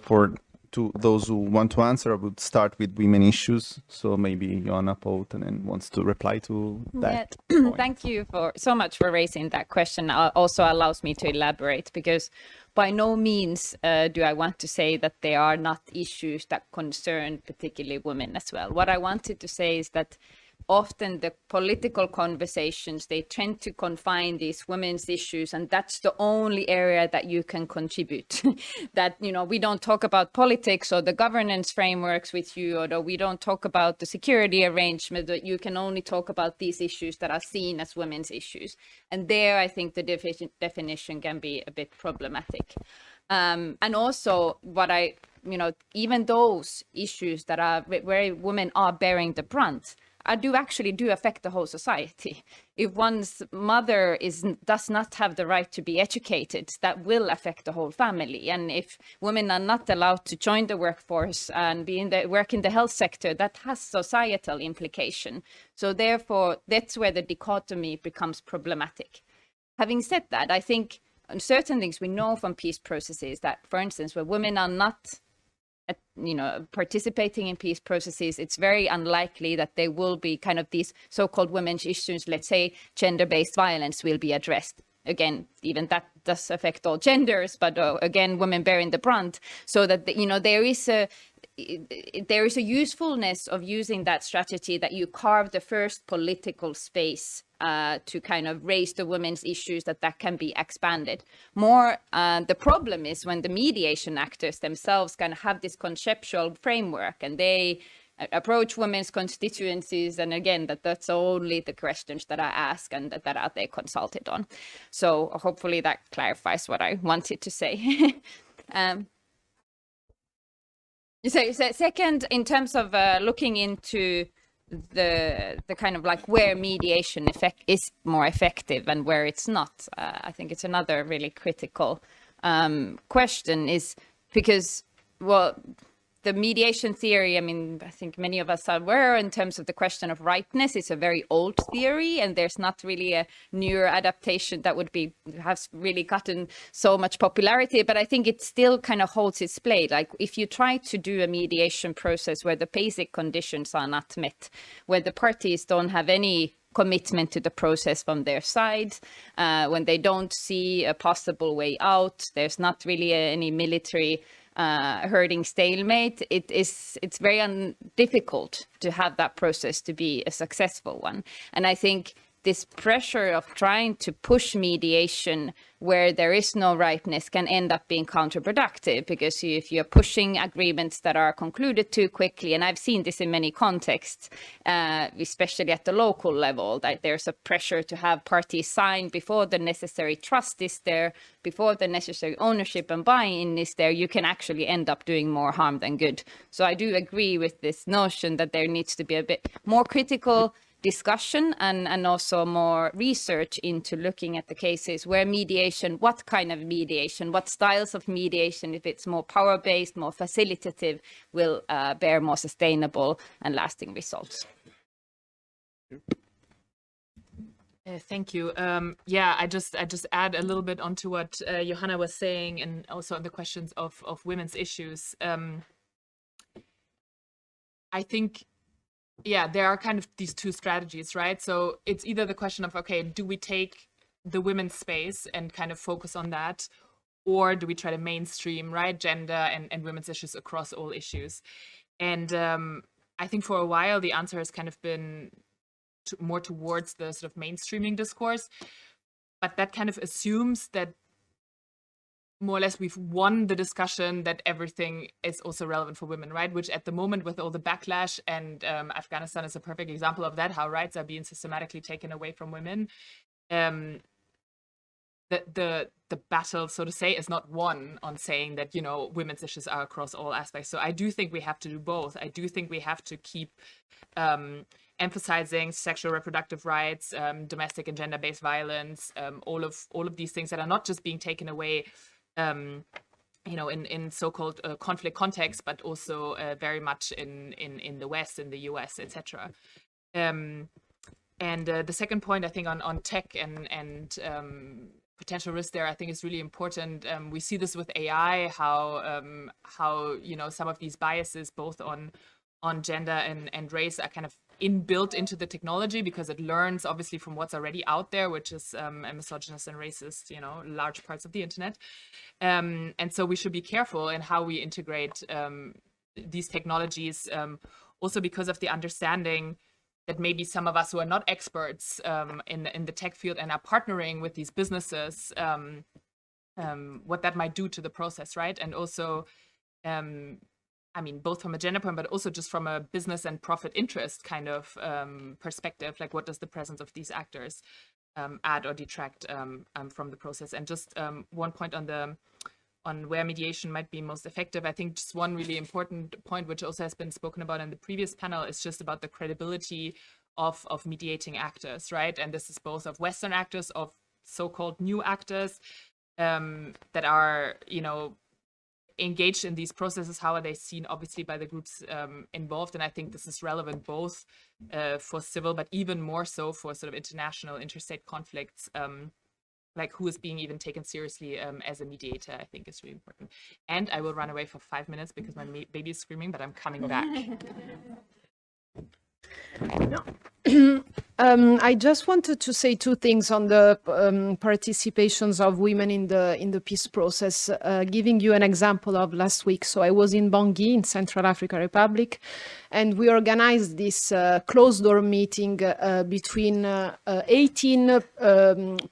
to those who want to answer. I would start with women issues. So maybe Joanna Poutanen wants to reply to that. Yeah. Thank you so much for raising that question. Also allows me to elaborate, because by no means do I want to say that there are not issues that concern particularly women as well. What I wanted to say is that often the political conversations, they tend to confine these women's issues, and that's the only area that you can contribute. That, you know, we don't talk about politics or the governance frameworks with you, or we don't talk about the security arrangement, that you can only talk about these issues that are seen as women's issues. And there, I think the definition can be a bit problematic. And also even those issues that are where women are bearing the brunt, actually do affect the whole society. If one's mother does not have the right to be educated, that will affect the whole family. And if women are not allowed to join the workforce and work in the health sector, that has societal implication. So therefore, that's where the dichotomy becomes problematic. Having said that, I think certain things we know from peace processes that, for instance, where women are not participating in peace processes, it's very unlikely that there will be kind of these so-called women's issues. Let's say gender-based violence will be addressed. Again, even that does affect all genders, but again, women bearing the brunt. So that there is a usefulness of using that strategy, that you carve the first political space to kind of raise the women's issues, that can be expanded more. The problem is when the mediation actors themselves kind of have this conceptual framework and they approach women's constituencies, and again, that's only the questions that I ask and that are they consulted on. So hopefully that clarifies what I wanted to say. So second, in terms of looking into the kind of like where mediation is more effective and where it's not, I think it's another really critical question, is because, well, the mediation theory, I mean, I think many of us are aware in terms of the question of rightness, it's a very old theory, and there's not really a newer adaptation that has really gotten so much popularity, but I think it still kind of holds its place. Like if you try to do a mediation process where the basic conditions are not met, where the parties don't have any commitment to the process from their side, when they don't see a possible way out, there's not really any military herding stalemate, it's very difficult to have that process to be a successful one. And I think this pressure of trying to push mediation where there is no rightness can end up being counterproductive, because if you're pushing agreements that are concluded too quickly, and I've seen this in many contexts, especially at the local level, that there's a pressure to have parties sign before the necessary trust is there, before the necessary ownership and buy-in is there, you can actually end up doing more harm than good. So I do agree with this notion that there needs to be a bit more critical discussion and also more research into looking at the cases where mediation, what kind of mediation, what styles of mediation, if it's more power-based, more facilitative, will bear more sustainable and lasting results. Thank you. Yeah, I just add a little bit onto what Johanna was saying, and also on the questions of women's issues. I think, yeah, there are kind of these two strategies, right? So it's either the question of, okay, do we take the women's space and kind of focus on that, or do we try to mainstream, right, gender and women's issues across all issues? And I think for a while the answer has kind of been more towards the sort of mainstreaming discourse, but that kind of assumes that more or less we've won the discussion that everything is also relevant for women, right? Which at the moment, with all the backlash, and Afghanistan is a perfect example of that, how rights are being systematically taken away from women. The battle, so to say, is not won on saying that, you know, women's issues are across all aspects. So I do think we have to do both. I do think we have to keep emphasizing sexual reproductive rights, domestic and gender-based violence, all of these things that are not just being taken away, you know, in so-called conflict contexts, but also very much in the West, in the US, etc. And the second point, I think, on tech and potential risk there, I think is really important. We see this with AI, how you know, some of these biases, both on gender and race, are kind of inbuilt into the technology because it learns obviously from what's already out there, which is misogynist and racist, you know, large parts of the internet. And so we should be careful in how we integrate these technologies, also because of the understanding that maybe some of us who are not experts in the tech field and are partnering with these businesses, what that might do to the process, right? And also, I mean, both from a gender point, but also just from a business and profit interest kind of perspective, like what does the presence of these actors add or detract from the process? And just one point on where mediation might be most effective. I think just one really important point, which also has been spoken about in the previous panel, is just about the credibility of mediating actors, right? And this is both of Western actors, of so-called new actors that are, you know, engaged in these processes. How are they seen, obviously, by the groups involved? And I think this is relevant both for civil, but even more so for sort of international, interstate conflicts, like who is being even taken seriously as a mediator, I think is really important. And I will run away for 5 minutes because my baby is screaming, but I'm coming back. I just wanted to say two things on the participations of women in the peace process, giving you an example of last week. So I was in Bangui in Central African Republic, and we organized this closed-door meeting between 18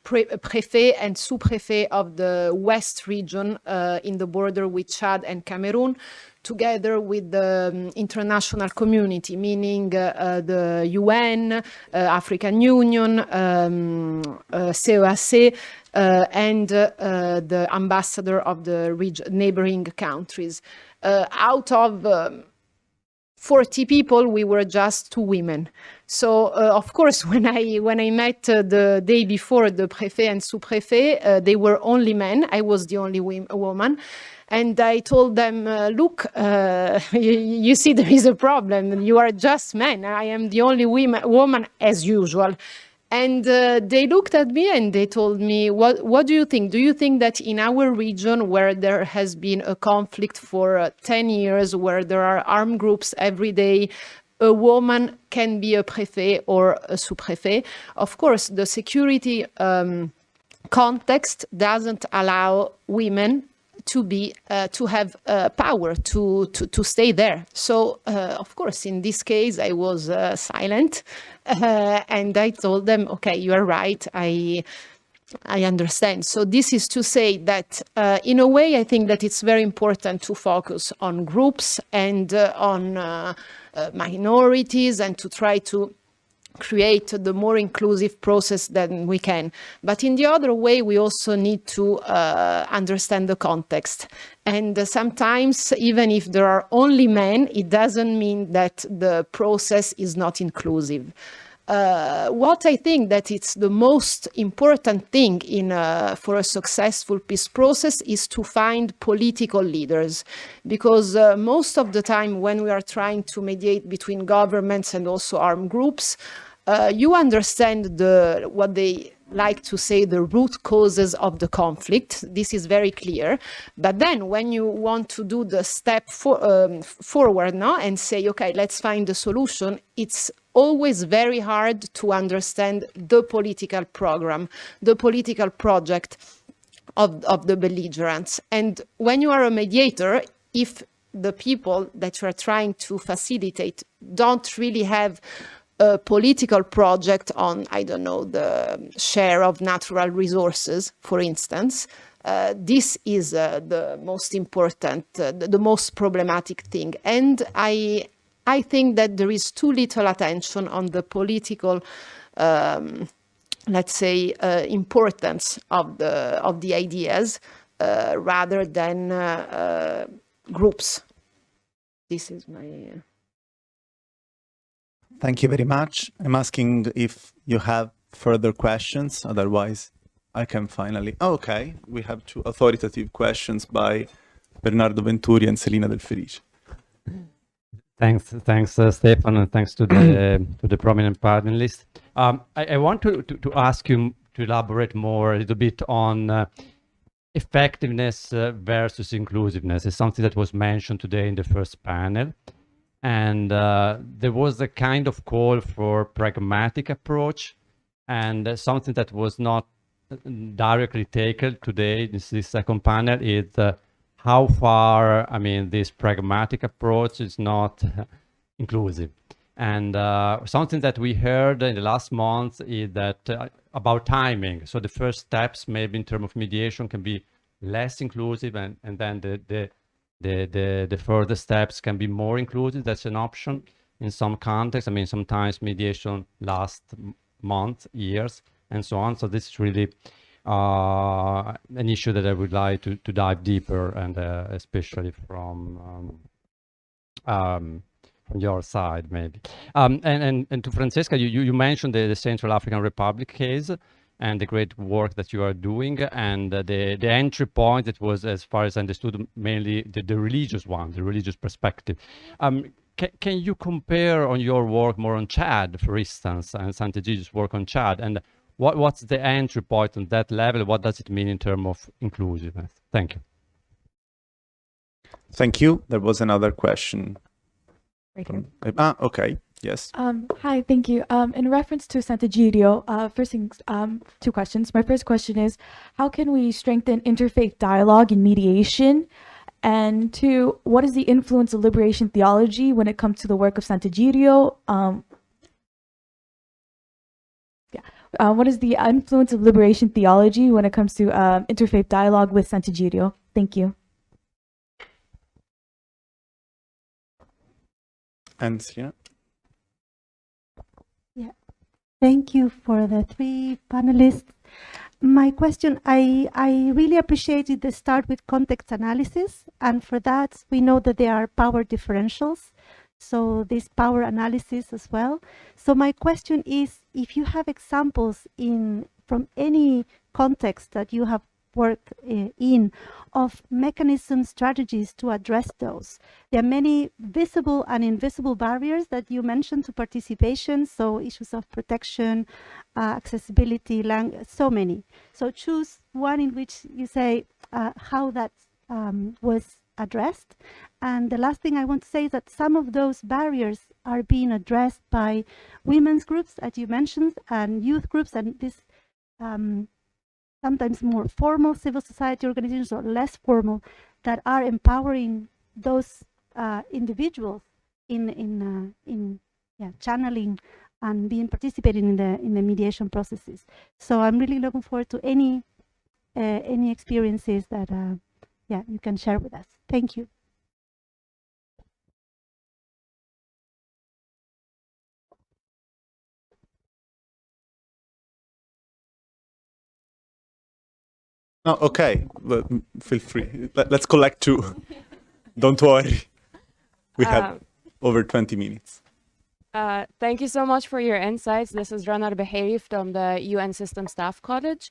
préfets and sous-préfets of the West region in the border with Chad and Cameroon, together with the international community, meaning the UN, African Union, CEAC, and the ambassador of the neighboring countries. Out of 40 people, we were just 2 women. So, of course, when I met the day before the préfet and sous-préfet, they were only men. I was the only woman. And I told them, look, you see, there is a problem. You are just men. I am the only woman as usual. And they looked at me and they told me, what do you think? Do you think that in our region, where there has been a conflict for 10 years, where there are armed groups every day, a woman can be a préfet or a sous-préfet? Of course, the security context doesn't allow women to be to have power to stay there. So of course, in this case, I was silent, and I told them, okay, you are right. I understand. So this is to say that in a way, I think that it's very important to focus on groups and on minorities, and to try to create the more inclusive process than we can. But in the other way, we also need to understand the context. And sometimes, even if there are only men, it doesn't mean that the process is not inclusive. What I think that it's the most important thing for a successful peace process is to find political leaders, because most of the time when we are trying to mediate between governments and also armed groups, you understand what they like to say, the root causes of the conflict. This is very clear. But then when you want to do the step forward now and say, okay, let's find the solution, it's always very hard to understand the political program, the political project of the belligerents. And when you are a mediator, if the people that you are trying to facilitate don't really have a political project on, I don't know, the share of natural resources, for instance, this is the most important, the most problematic thing. And I think that there is too little attention on the political, let's say, importance of the ideas rather than groups. This is my... Thank you very much. I'm asking if you have further questions, otherwise I can finally... Oh, okay, we have two authoritative questions by Bernardo Venturi and Selina Del Felice. Thanks, Stefano, and thanks to the prominent panelists. I want to ask you to elaborate more a little bit on effectiveness versus inclusiveness. It's something that was mentioned today in the first panel. And there was a kind of call for pragmatic approach, and something that was not directly taken today in this second panel is how far, I mean, this pragmatic approach is not inclusive. And something that we heard in the last month is that about timing. So the first steps maybe in terms of mediation can be less inclusive, and then the further steps can be more inclusive. That's an option in some contexts. I mean, sometimes mediation lasts months, years, and so on. So this is really an issue that I would like to dive deeper, and especially from your side, maybe. And to Francesca, you mentioned the Central African Republic case and the great work that you are doing, and the entry point that was, as far as I understood, mainly the religious one, the religious perspective. Can you compare on your work more on Chad, for instance, and Sant'Egidius' work on Chad, and what's the entry point on that level? What does it mean in terms of inclusiveness? Thank you. Thank you. There was another question. Right here. Okay. Yes. Hi, thank you. In reference to Sant'Egidio, first things, two questions. My first question is, how can we strengthen interfaith dialogue and mediation? And two, what is the influence of liberation theology when it comes to the work of Sant'Egidio? What is the influence of liberation theology when it comes to interfaith dialogue with Sant'Egidio? Thank you. And Selina? Yeah, thank you for the three panelists. My question, I really appreciated the start with context analysis, and for that we know that there are power differentials, so this power analysis as well. So my question is, if you have examples from any context that you have worked in of mechanism strategies to address those. There are many visible and invisible barriers that you mentioned to participation, so issues of protection, accessibility, so many. So choose one in which you say how that was addressed. And the last thing I want to say is that some of those barriers are being addressed by women's groups, as you mentioned, and youth groups, and this sometimes more formal civil society organizations or less formal that are empowering those individuals in channeling and being participating in the mediation processes. So I'm really looking forward to any experiences that you can share with us. Thank you. No, okay. Well, feel free. Let's collect two. Don't worry. We have over 20 minutes. Thank you so much for your insights. This is Rana Beheri from the UN System Staff College.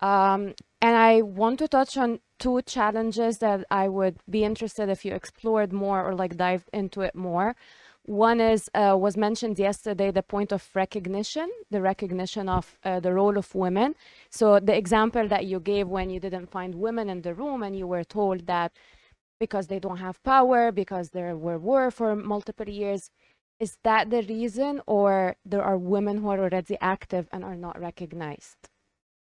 And I want to touch on two challenges that I would be interested if you explored more or like dived into it more. One is was mentioned yesterday, the point of recognition, the recognition of the role of women. So the example that you gave when you didn't find women in the room and you were told that because they don't have power, because there were war for multiple years, is that the reason, or there are women who are already active and are not recognized?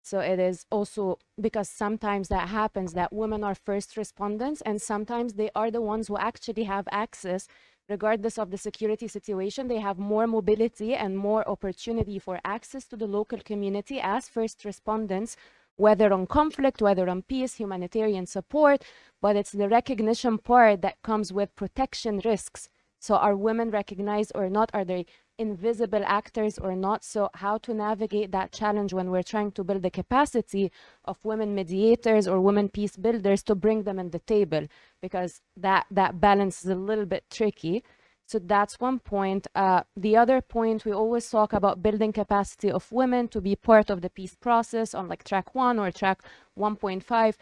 So it is also because sometimes that happens, that women are first respondents, and sometimes they are the ones who actually have access, regardless of the security situation. They have more mobility and more opportunity for access to the local community as first respondents, whether on conflict, whether on peace, humanitarian support, but it's the recognition part that comes with protection risks. So are women recognized or not? Are they invisible actors or not? So how to navigate that challenge when we're trying to build the capacity of women mediators or women peace builders to bring them in the table, because that balance is a little bit tricky. So that's one point. The other point, we always talk about building capacity of women to be part of the peace process on like track 1 or track 1.5,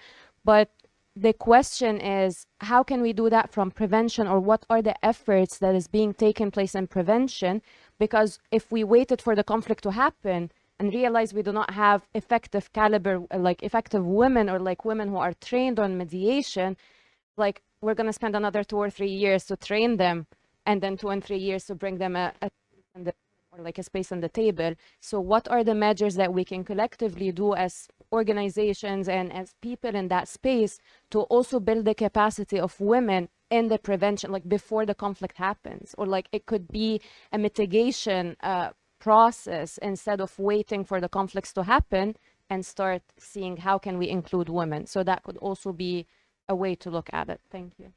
but the question is, how can we do that from prevention, or what are the efforts that is being taken place in prevention? Because if we waited for the conflict to happen and realize we do not have effective caliber, like effective women, or like women who are trained on mediation, like we're going to spend another 2 or 3 years to train them, and then 2 and 3 years to bring them or like a space on the table. So what are the measures that we can collectively do as organizations and as people in that space to also build the capacity of women in the prevention, like before the conflict happens? Or like it could be a mitigation process instead of waiting for the conflicts to happen, and start seeing how can we include women. So that could also be a way to look at it. Thank you.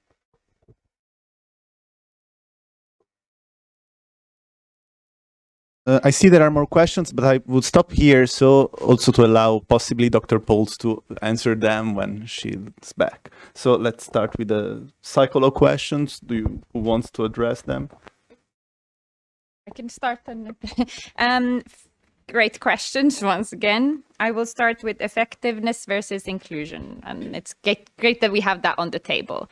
I see there are more questions, but I would stop here, so also to allow possibly Dr. Pauls to answer them when she's back. So let's start with the psycholo questions. Who wants to address them? I can start. Great questions once again. I will start with effectiveness versus inclusion, and it's great that we have that on the table.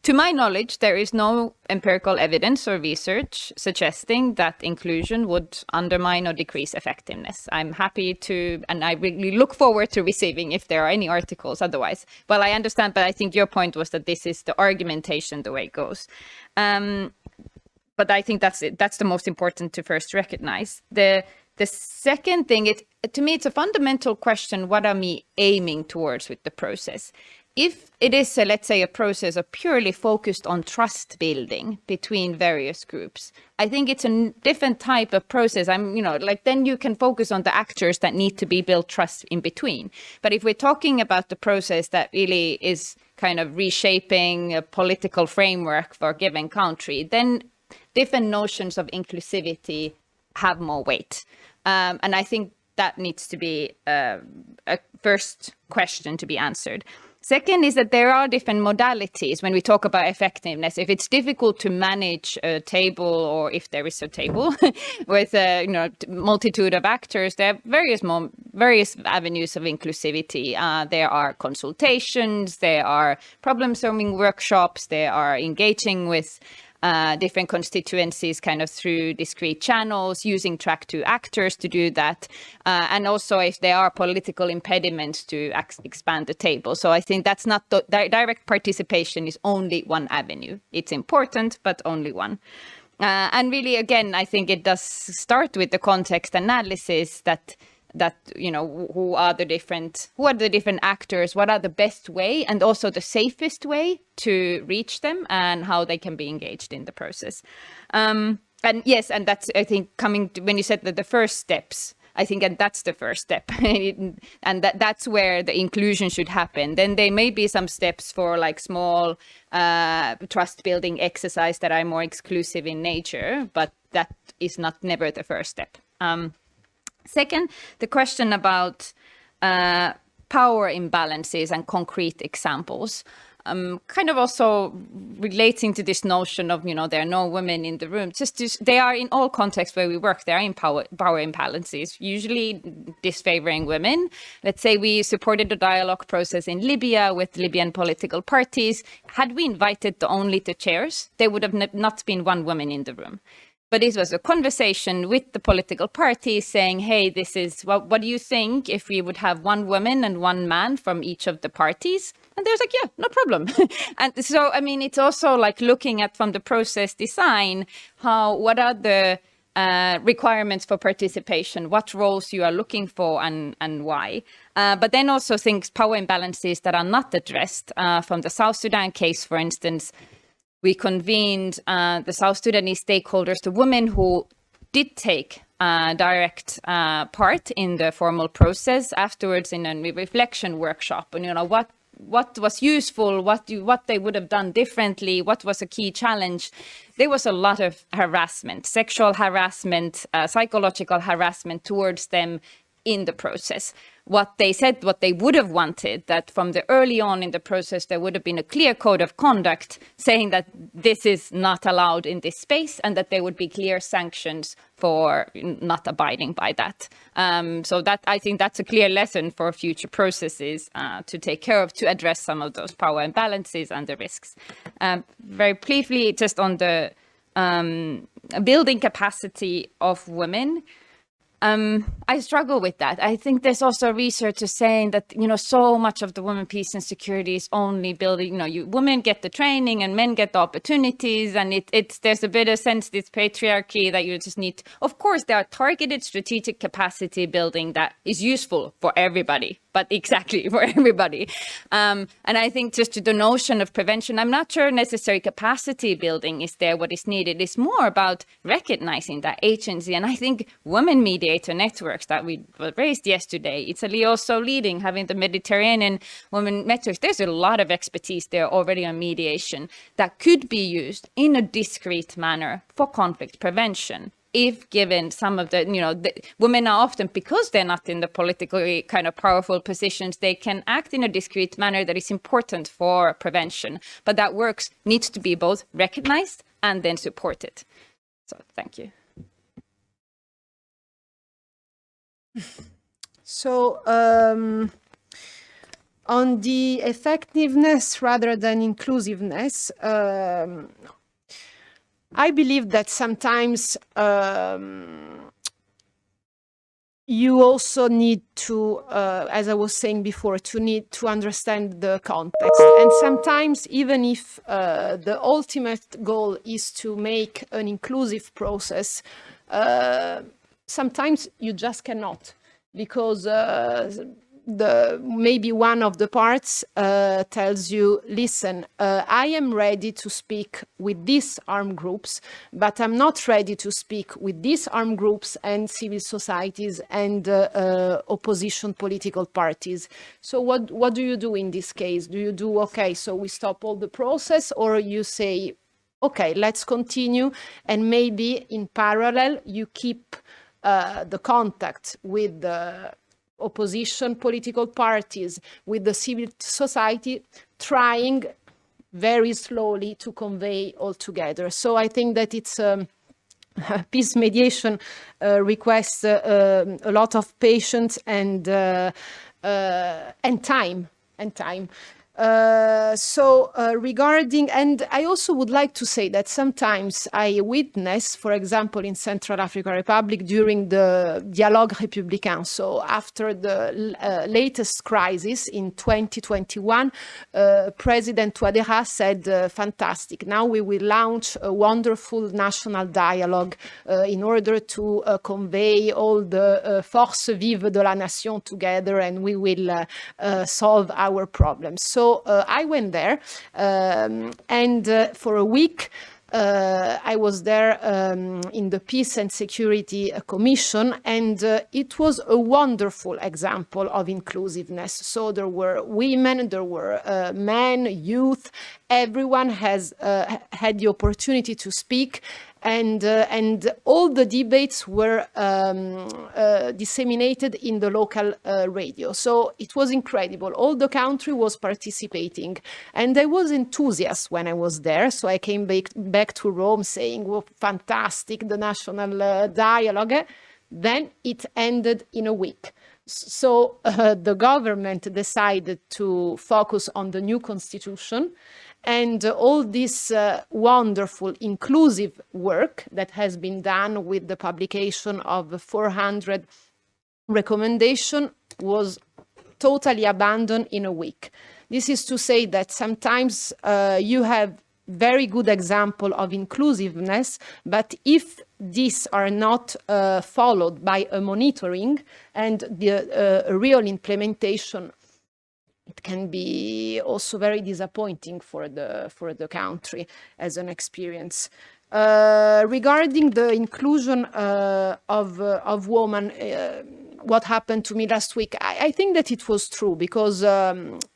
To my knowledge, there is no empirical evidence or research suggesting that inclusion would undermine or decrease effectiveness. I'm happy to, and I really look forward to receiving if there are any articles otherwise. Well, I understand, but I think your point was that this is the argumentation, the way it goes. But I think that's it. That's the most important to first recognize. The second thing, to me, it's a fundamental question, what are we aiming towards with the process? If it is, let's say, a process of purely focused on trust building between various groups, I think it's a different type of process. Then you can focus on the actors that need to be built trust in between. But if we're talking about the process that really is kind of reshaping a political framework for a given country, then different notions of inclusivity have more weight. And I think that needs to be a first question to be answered. Second is that there are different modalities when we talk about effectiveness. If it's difficult to manage a table, or if there is a table with a multitude of actors, there are various avenues of inclusivity. There are consultations, there are problem-solving workshops, there are engaging with different constituencies kind of through discrete channels, using track 2 actors to do that. And also if there are political impediments to expand the table. So I think that's not direct participation is only one avenue. It's important, but only one. And really, again, I think it does start with the context analysis that who are the different actors, what are the best way and also the safest way to reach them, and how they can be engaged in the process. And yes, and that's, I think, coming to when you said that the first steps, I think, and that's the first step, and that's where the inclusion should happen. Then there may be some steps for like small trust building exercise that are more exclusive in nature, but that is never the first step. Second, the question about power imbalances and concrete examples. kind of also relating to this notion of, there are no women in the room. They are in all contexts where we work. There are power imbalances, usually disfavoring women. Let's say we supported the dialogue process in Libya with Libyan political parties. Had we invited only the chairs, there would have not been one woman in the room. But it was a conversation with the political parties saying, hey, this is what do you think if we would have one woman and one man from each of the parties? And there's like, yeah, no problem. And so, I mean, it's also like looking at from the process design, what are the requirements for participation, what roles you are looking for and why. But then also things, power imbalances that are not addressed. From the South Sudan case, for instance, we convened the South Sudanese stakeholders, the women who did take direct part in the formal process afterwards in a reflection workshop. And, what was useful, what they would have done differently, what was a key challenge. There was a lot of harassment, sexual harassment, psychological harassment towards them in the process. What they said, what they would have wanted, that from the early on in the process, there would have been a clear code of conduct saying that this is not allowed in this space and that there would be clear sanctions for not abiding by that. So that I think that's a clear lesson for future processes to take care of, to address some of those power imbalances and the risks. Very briefly, just on the building capacity of women, I struggle with that. I think there's also research saying that, so much of the women, peace and security is only building, women get the training and men get the opportunities. And there's a bit of sense, this patriarchy that you just need. Of course, there are targeted strategic capacity building that is useful for everybody, but exactly for everybody. And I think just the notion of prevention, I'm not sure necessary capacity building is there what is needed. It's more about recognizing that agency. And I think women mediator networks that we raised yesterday, Italy also leading, having the Mediterranean women networks, there's a lot of expertise there already on mediation that could be used in a discreet manner for conflict prevention. If given some of the women are often, because they're not in the politically kind of powerful positions, they can act in a discreet manner that is important for prevention. But that works needs to be both recognized and then supported. So thank you. So on the effectiveness rather than inclusiveness, I believe that sometimes you also need to, as I was saying before, need to understand the context. And sometimes, even if the ultimate goal is to make an inclusive process, sometimes you just cannot, because maybe one of the parts tells you, listen, I am ready to speak with these armed groups, but I'm not ready to speak with these armed groups and civil societies and opposition political parties. So what do you do in this case? Do you do, okay, so we stop all the process, or you say, okay, let's continue, and maybe in parallel you keep the contact with the opposition political parties, with the civil society, trying very slowly to convey all together. So I think that it's peace mediation requests a lot of patience and time. Regarding, and I also would like to say that sometimes I witness, for example, in Central African Republic during the Dialogue Républicain, so after the latest crisis in 2021, President Touadéra said, fantastic, now we will launch a wonderful national dialogue in order to convey all the forces vives de la nation together, and we will solve our problems. So I went there, and for a week I was there in the Peace and Security Commission, and it was a wonderful example of inclusiveness. So there were women, there were men, youth, everyone has had the opportunity to speak. and all the debates were disseminated in the local radio. So it was incredible. All the country was participating, and I was enthusiastic when I was there. So I came back to Rome saying, "Well, fantastic, the national dialogue." Then it ended in a week. So the government decided to focus on the new constitution, and all this wonderful inclusive work that has been done with the publication of 400 recommendations was totally abandoned in a week. This is to say that sometimes you have very good example of inclusiveness, but if these are not followed by a monitoring and the real implementation, it can be also very disappointing for the country as an experience. Regarding the inclusion of women, what happened to me last week, I think that it was true, because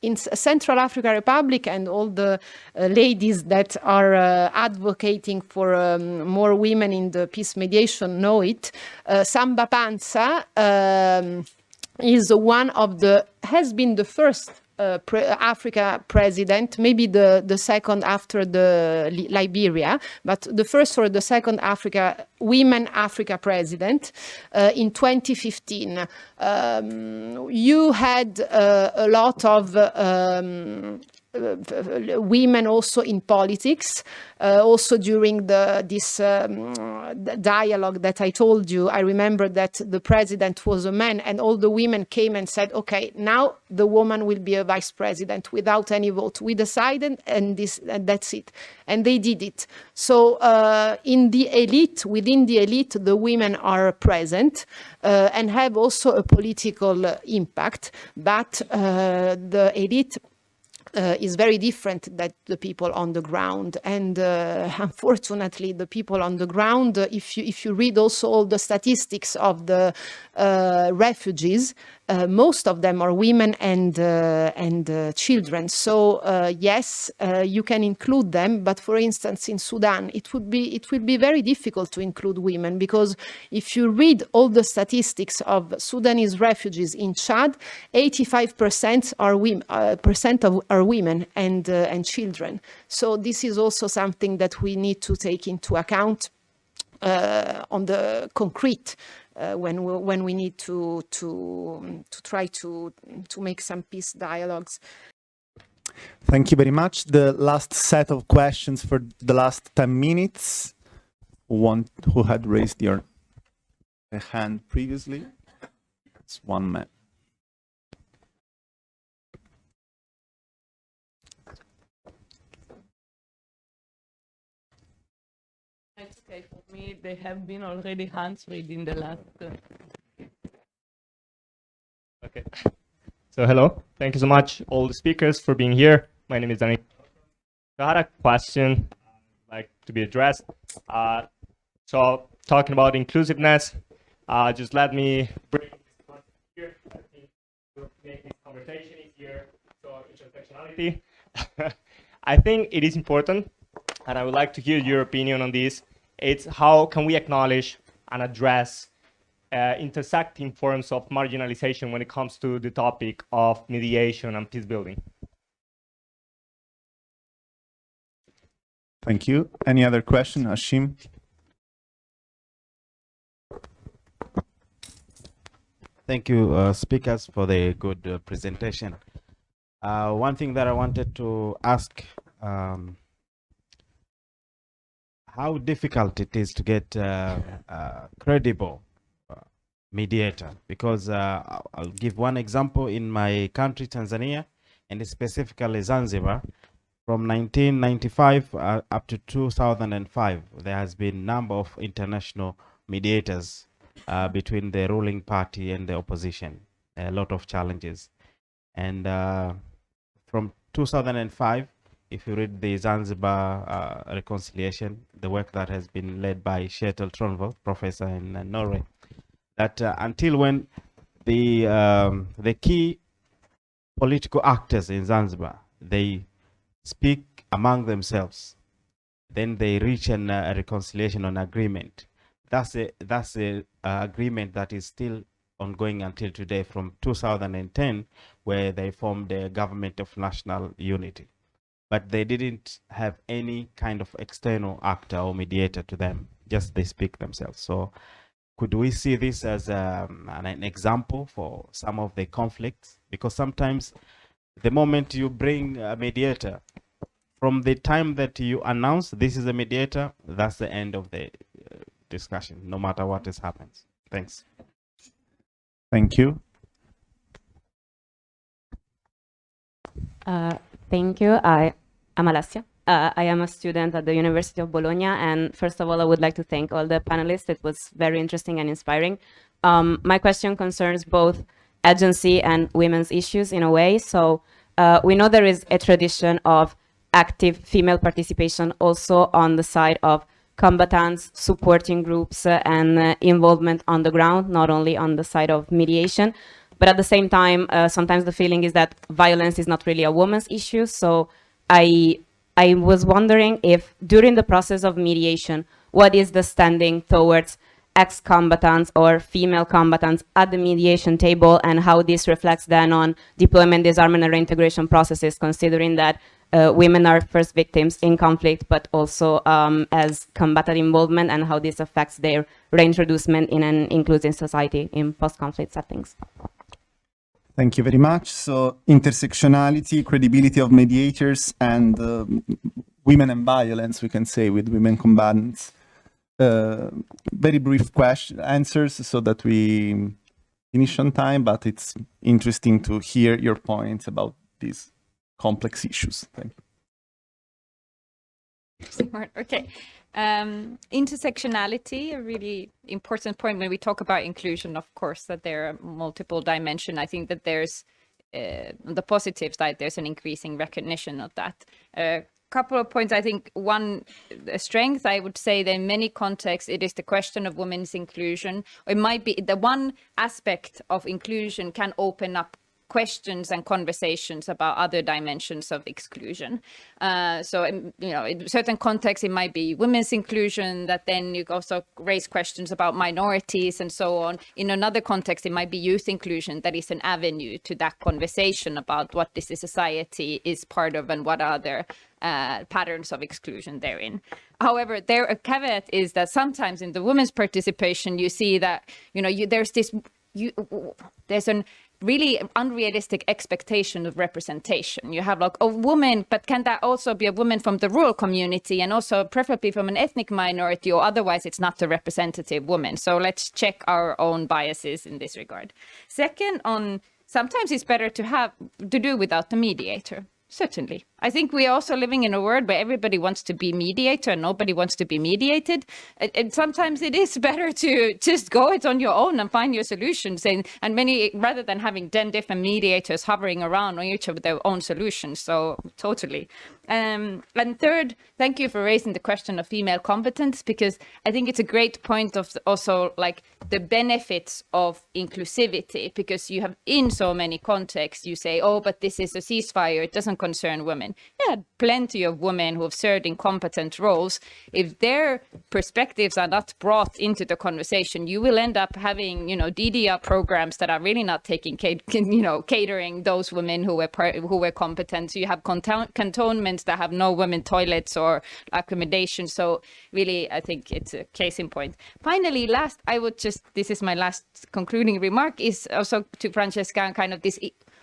in Central African Republic, and all the ladies that are advocating for more women in the peace mediation know it, Samba Panza is one of has been the first Africa president, maybe the second after the Liberia, but the first or the second women Africa president in 2015. You had a lot of women also in politics, also during this dialogue that I told you. I remember that the president was a man, and all the women came and said, okay, now the woman will be a vice president without any vote. We decided, and that's it. And they did it. So in the elite, within the elite, the women are present and have also a political impact, but the elite is very different than the people on the ground. And unfortunately, the people on the ground, if you read also all the statistics of the refugees, most of them are women and children. So yes, you can include them, but for instance, in Sudan, it will be very difficult to include women, because if you read all the statistics of Sudanese refugees in Chad, 85% are women, are women and children. So this is also something that we need to take into account on the concrete. When we need to try to make some peace dialogues. Thank you very much. The last set of questions for the last 10 minutes. Who had raised a hand previously? It's one man. It's okay for me. They have been already hands read in the last. Okay. So hello. Thank you so much, all the speakers, for being here. My name is Danny. So I had a question like to be addressed. So talking about inclusiveness, just let me bring this concept here. I think to make this conversation easier. So intersectionality. I think it is important, and I would like to hear your opinion on this. It's how can we acknowledge and address intersecting forms of marginalization when it comes to the topic of mediation and peace building. Thank you. Any other question, Hashim? Thank you, speakers, for the good presentation. One thing that I wanted to ask, how difficult it is to get a credible mediator, because I'll give one example. In my country, Tanzania, and specifically Zanzibar, from 1995 up to 2005, there has been a number of international mediators between the ruling party and the opposition, a lot of challenges. And from 2005, if you read the Zanzibar reconciliation, the work that has been led by Kjetil Tronvoll, professor in Norway, that until when the key political actors in Zanzibar, they speak among themselves, then they reach a reconciliation on agreement. That's a agreement that is still ongoing until today, from 2010, where they formed the government of national unity. But they didn't have any kind of external actor or mediator to them, just they speak themselves. So could we see this as an example for some of the conflicts? Because sometimes the moment you bring a mediator, from the time that you announce this is a mediator, that's the end of the discussion, no matter what has happened. Thanks. Thank you. Thank you. I'm Alessia. I am a student at the University of Bologna, and first of all, I would like to thank all the panelists. It was very interesting and inspiring. My question concerns both agency and women's issues in a way. So we know there is a tradition of active female participation also on the side of combatants, supporting groups, and involvement on the ground, not only on the side of mediation. But at the same time, sometimes the feeling is that violence is not really a woman's issue. So I was wondering if during the process of mediation, what is the standing towards ex-combatants or female combatants at the mediation table, and how this reflects then on deployment, disarmament, and reintegration processes, considering that women are first victims in conflict, but also as combatant involvement, and how this affects their reintroducement in an inclusive society in post-conflict settings. Thank you very much. So intersectionality, credibility of mediators, and women and violence, we can say, with women combatants. Very brief answers so that we finish on time, but it's interesting to hear your points about these complex issues. Thank you. Okay. Intersectionality, a really important point when we talk about inclusion, of course, that there are multiple dimensions. I think that there's, on the positive side, there's an increasing recognition of that. Couple of points. I think one strength, I would say that in many contexts, it is the question of women's inclusion. Or it might be the one aspect of inclusion can open up questions and conversations about other dimensions of exclusion. So, you know, in certain contexts, it might be women's inclusion, that then you also raise questions about minorities and so on. In another context, it might be youth inclusion that is an avenue to that conversation about what this society is part of and what other patterns of exclusion therein. However, a caveat is that sometimes in the women's participation, you see that, you know, there's an really unrealistic expectation of representation. You have like a woman, but can that also be a woman from the rural community, and also preferably from an ethnic minority, or otherwise it's not a representative woman. So let's check our own biases in this regard. Second, sometimes it's better to do without the mediator. Certainly. I think we're also living in a world where everybody wants to be mediator and nobody wants to be mediated. And sometimes it is better to just go it on your own and find your solutions. And many, rather than having 10 different mediators hovering around on each of their own solutions. So totally. And third, thank you for raising the question of female competence, because I think it's a great point of also like the benefits of inclusivity, because you have in so many contexts, you say, oh, but this is a ceasefire, it doesn't concern women. Yeah, plenty of women who have served in competent roles. If their perspectives are not brought into the conversation, you will end up having, you know, DDR programs that are really not taking, catering those women who were competent. So you have cantonments that have no women toilets or accommodation. So really, I think it's a case in point. Finally, this is my last concluding remark, is also to Francesca, kind of this,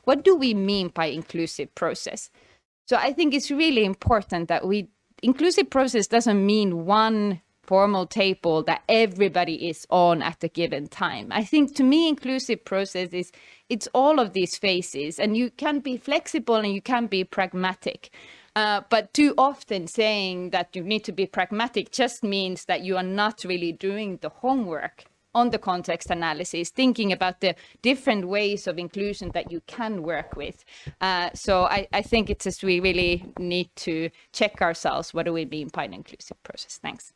what do we mean by inclusive process? So I think it's really important that inclusive process doesn't mean one formal table that everybody is on at a given time. I think to me, inclusive process it's all of these phases, and you can be flexible and you can be pragmatic. But too often saying that you need to be pragmatic just means that you are not really doing the homework on the context analysis, thinking about the different ways of inclusion that you can work with. So I think it's just we really need to check ourselves, what do we mean by an inclusive process? Thanks.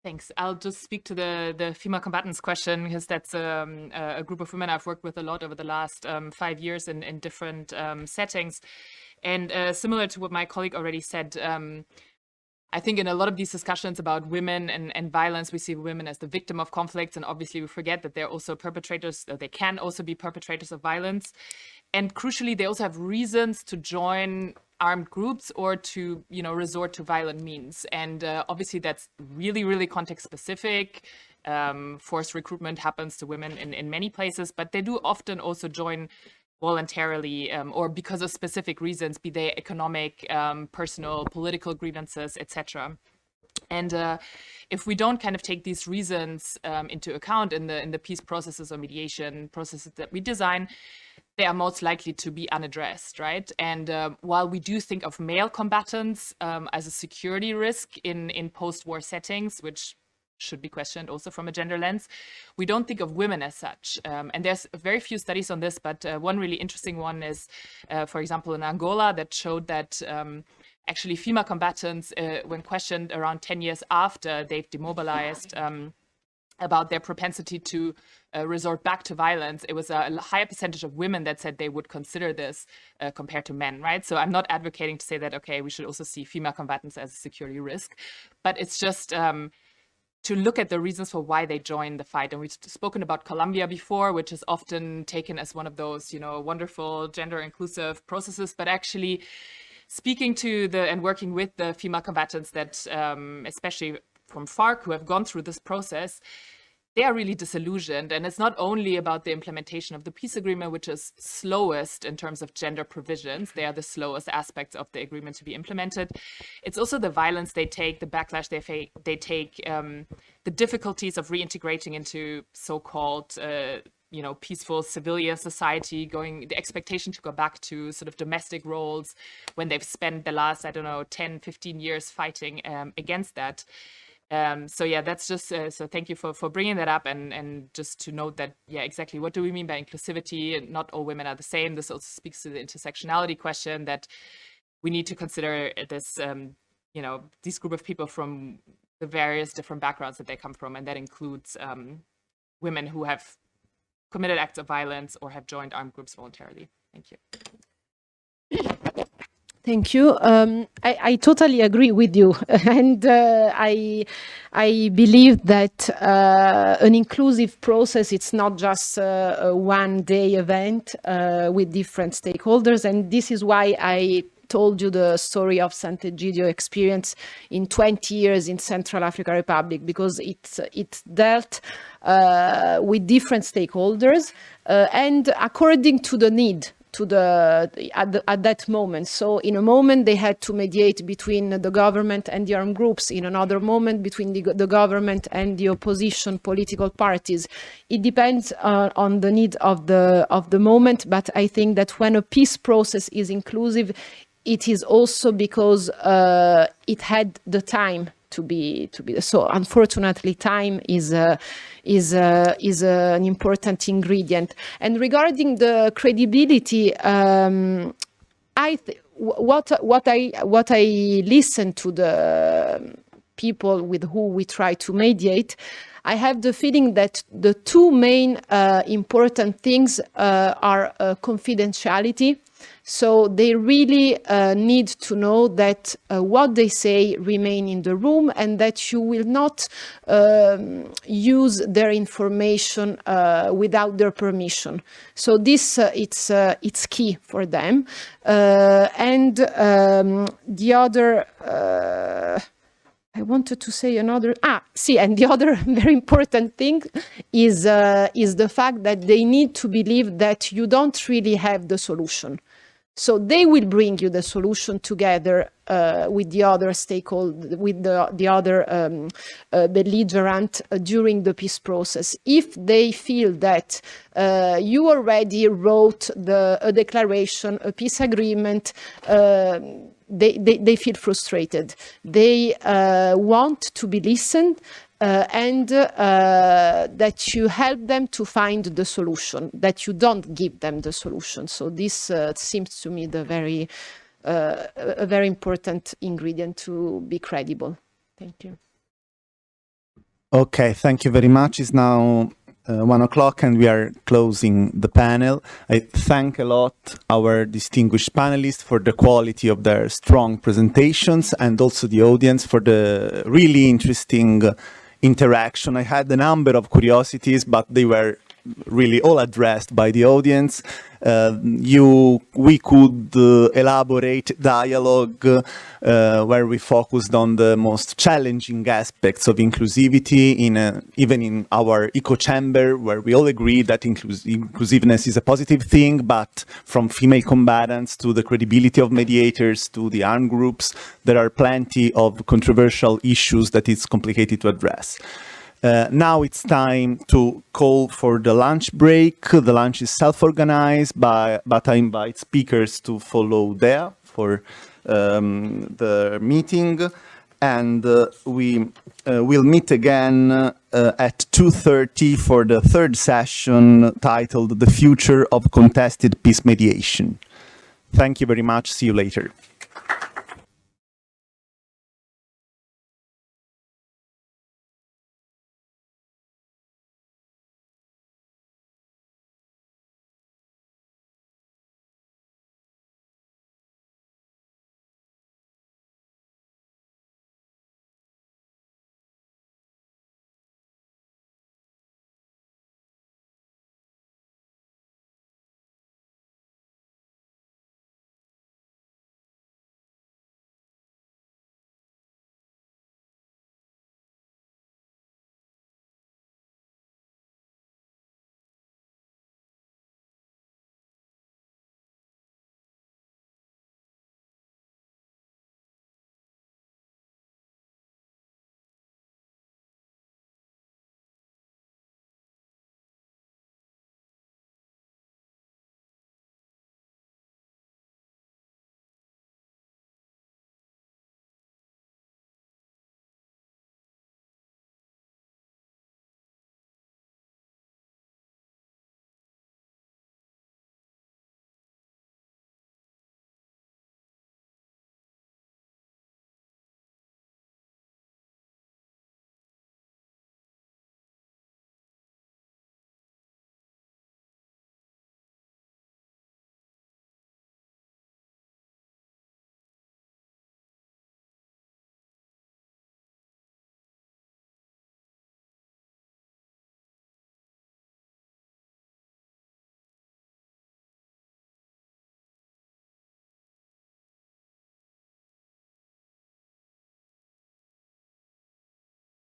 Thanks. I'll just speak to the female combatants question, because that's a group of women I've worked with a lot over the last 5 years in different settings. And similar to what my colleague already said, I think in a lot of these discussions about women and violence, we see women as the victim of conflicts, and obviously we forget that they're also perpetrators, or they can also be perpetrators of violence. And crucially, they also have reasons to join armed groups or to, resort to violent means. And obviously that's really, really context specific. Forced recruitment happens to women in many places, but they do often also join voluntarily or because of specific reasons, be they economic, personal, political grievances, etc. And if we don't kind of take these reasons into account in the peace processes or mediation processes that we design, they are most likely to be unaddressed, right? And while we do think of male combatants as a security risk in post-war settings, which should be questioned also from a gender lens, we don't think of women as such. And there's very few studies on this, but one really interesting one is, for example, in Angola, that showed that actually female combatants, when questioned around 10 years after they've demobilized, about their propensity to resort back to violence, it was a higher percentage of women that said they would consider this compared to men, right? So I'm not advocating to say that, okay, we should also see female combatants as a security risk, but it's just to look at the reasons for why they join the fight. And we've spoken about Colombia before, which is often taken as one of those, wonderful gender inclusive processes, but actually speaking to and working with the female combatants that, especially from FARC, who have gone through this process, they are really disillusioned. And it's not only about the implementation of the peace agreement, which is slowest in terms of gender provisions. They are the slowest aspects of the agreement to be implemented. It's also the violence they take, the backlash they take, the difficulties of reintegrating into so-called peaceful civilian society, the expectation to go back to sort of domestic roles when they've spent the last, 10, 15 years fighting against that. So yeah, that's just, so thank you for bringing that up, and just to note that, yeah, exactly what do we mean by inclusivity? Not all women are the same. This also speaks to the intersectionality question, that we need to consider this, these group of people from the various different backgrounds that they come from, and that includes women who have committed acts of violence or have joined armed groups voluntarily. Thank you. Thank you. I totally agree with you, and I believe that an inclusive process, it's not just a one-day event with different stakeholders, and this is why I told you the story of Sant'Egidio experience in 20 years in Central African Republic, because it dealt with different stakeholders and according to the need at that moment. So in a moment they had to mediate between the government and the armed groups, in another moment between the government and the opposition political parties. It depends on the need of the moment, but I think that when a peace process is inclusive, it is also because it had the time to be. So unfortunately, time is an important ingredient. And regarding the credibility, what I listen to the people with who we try to mediate, I have the feeling that the two main important things are confidentiality. So they really need to know that what they say remain in the room, and that you will not use their information without their permission. So this it's key for them. And the other. I wanted to say another. And the other very important thing is the fact that they need to believe that you don't really have the solution. So they will bring you the solution together with the other stakeholder, with the other belligerent during the peace process. If they feel that you already wrote a declaration, a peace agreement, they feel frustrated. They want to be listened, and that you help them to find the solution, that you don't give them the solution. So this seems to me a very important ingredient to be credible. Thank you. Okay, thank you very much. It's now 1 o'clock and we are closing the panel. I thank a lot our distinguished panelists for the quality of their strong presentations and also the audience for the really interesting interaction. I had a number of curiosities, but they were really all addressed by the audience. We could elaborate dialogue where we focused on the most challenging aspects of inclusivity even in our echo chamber, where we all agree that inclusiveness is a positive thing, but from female combatants to the credibility of mediators to the armed groups, there are plenty of controversial issues that it's complicated to address. Now it's time to call for the lunch break. The lunch is self-organized, but I invite speakers to follow there for the meeting. And we will meet again at 2:30 for the third session titled The Future of Contested Peace Mediation. Thank you very much. See you later.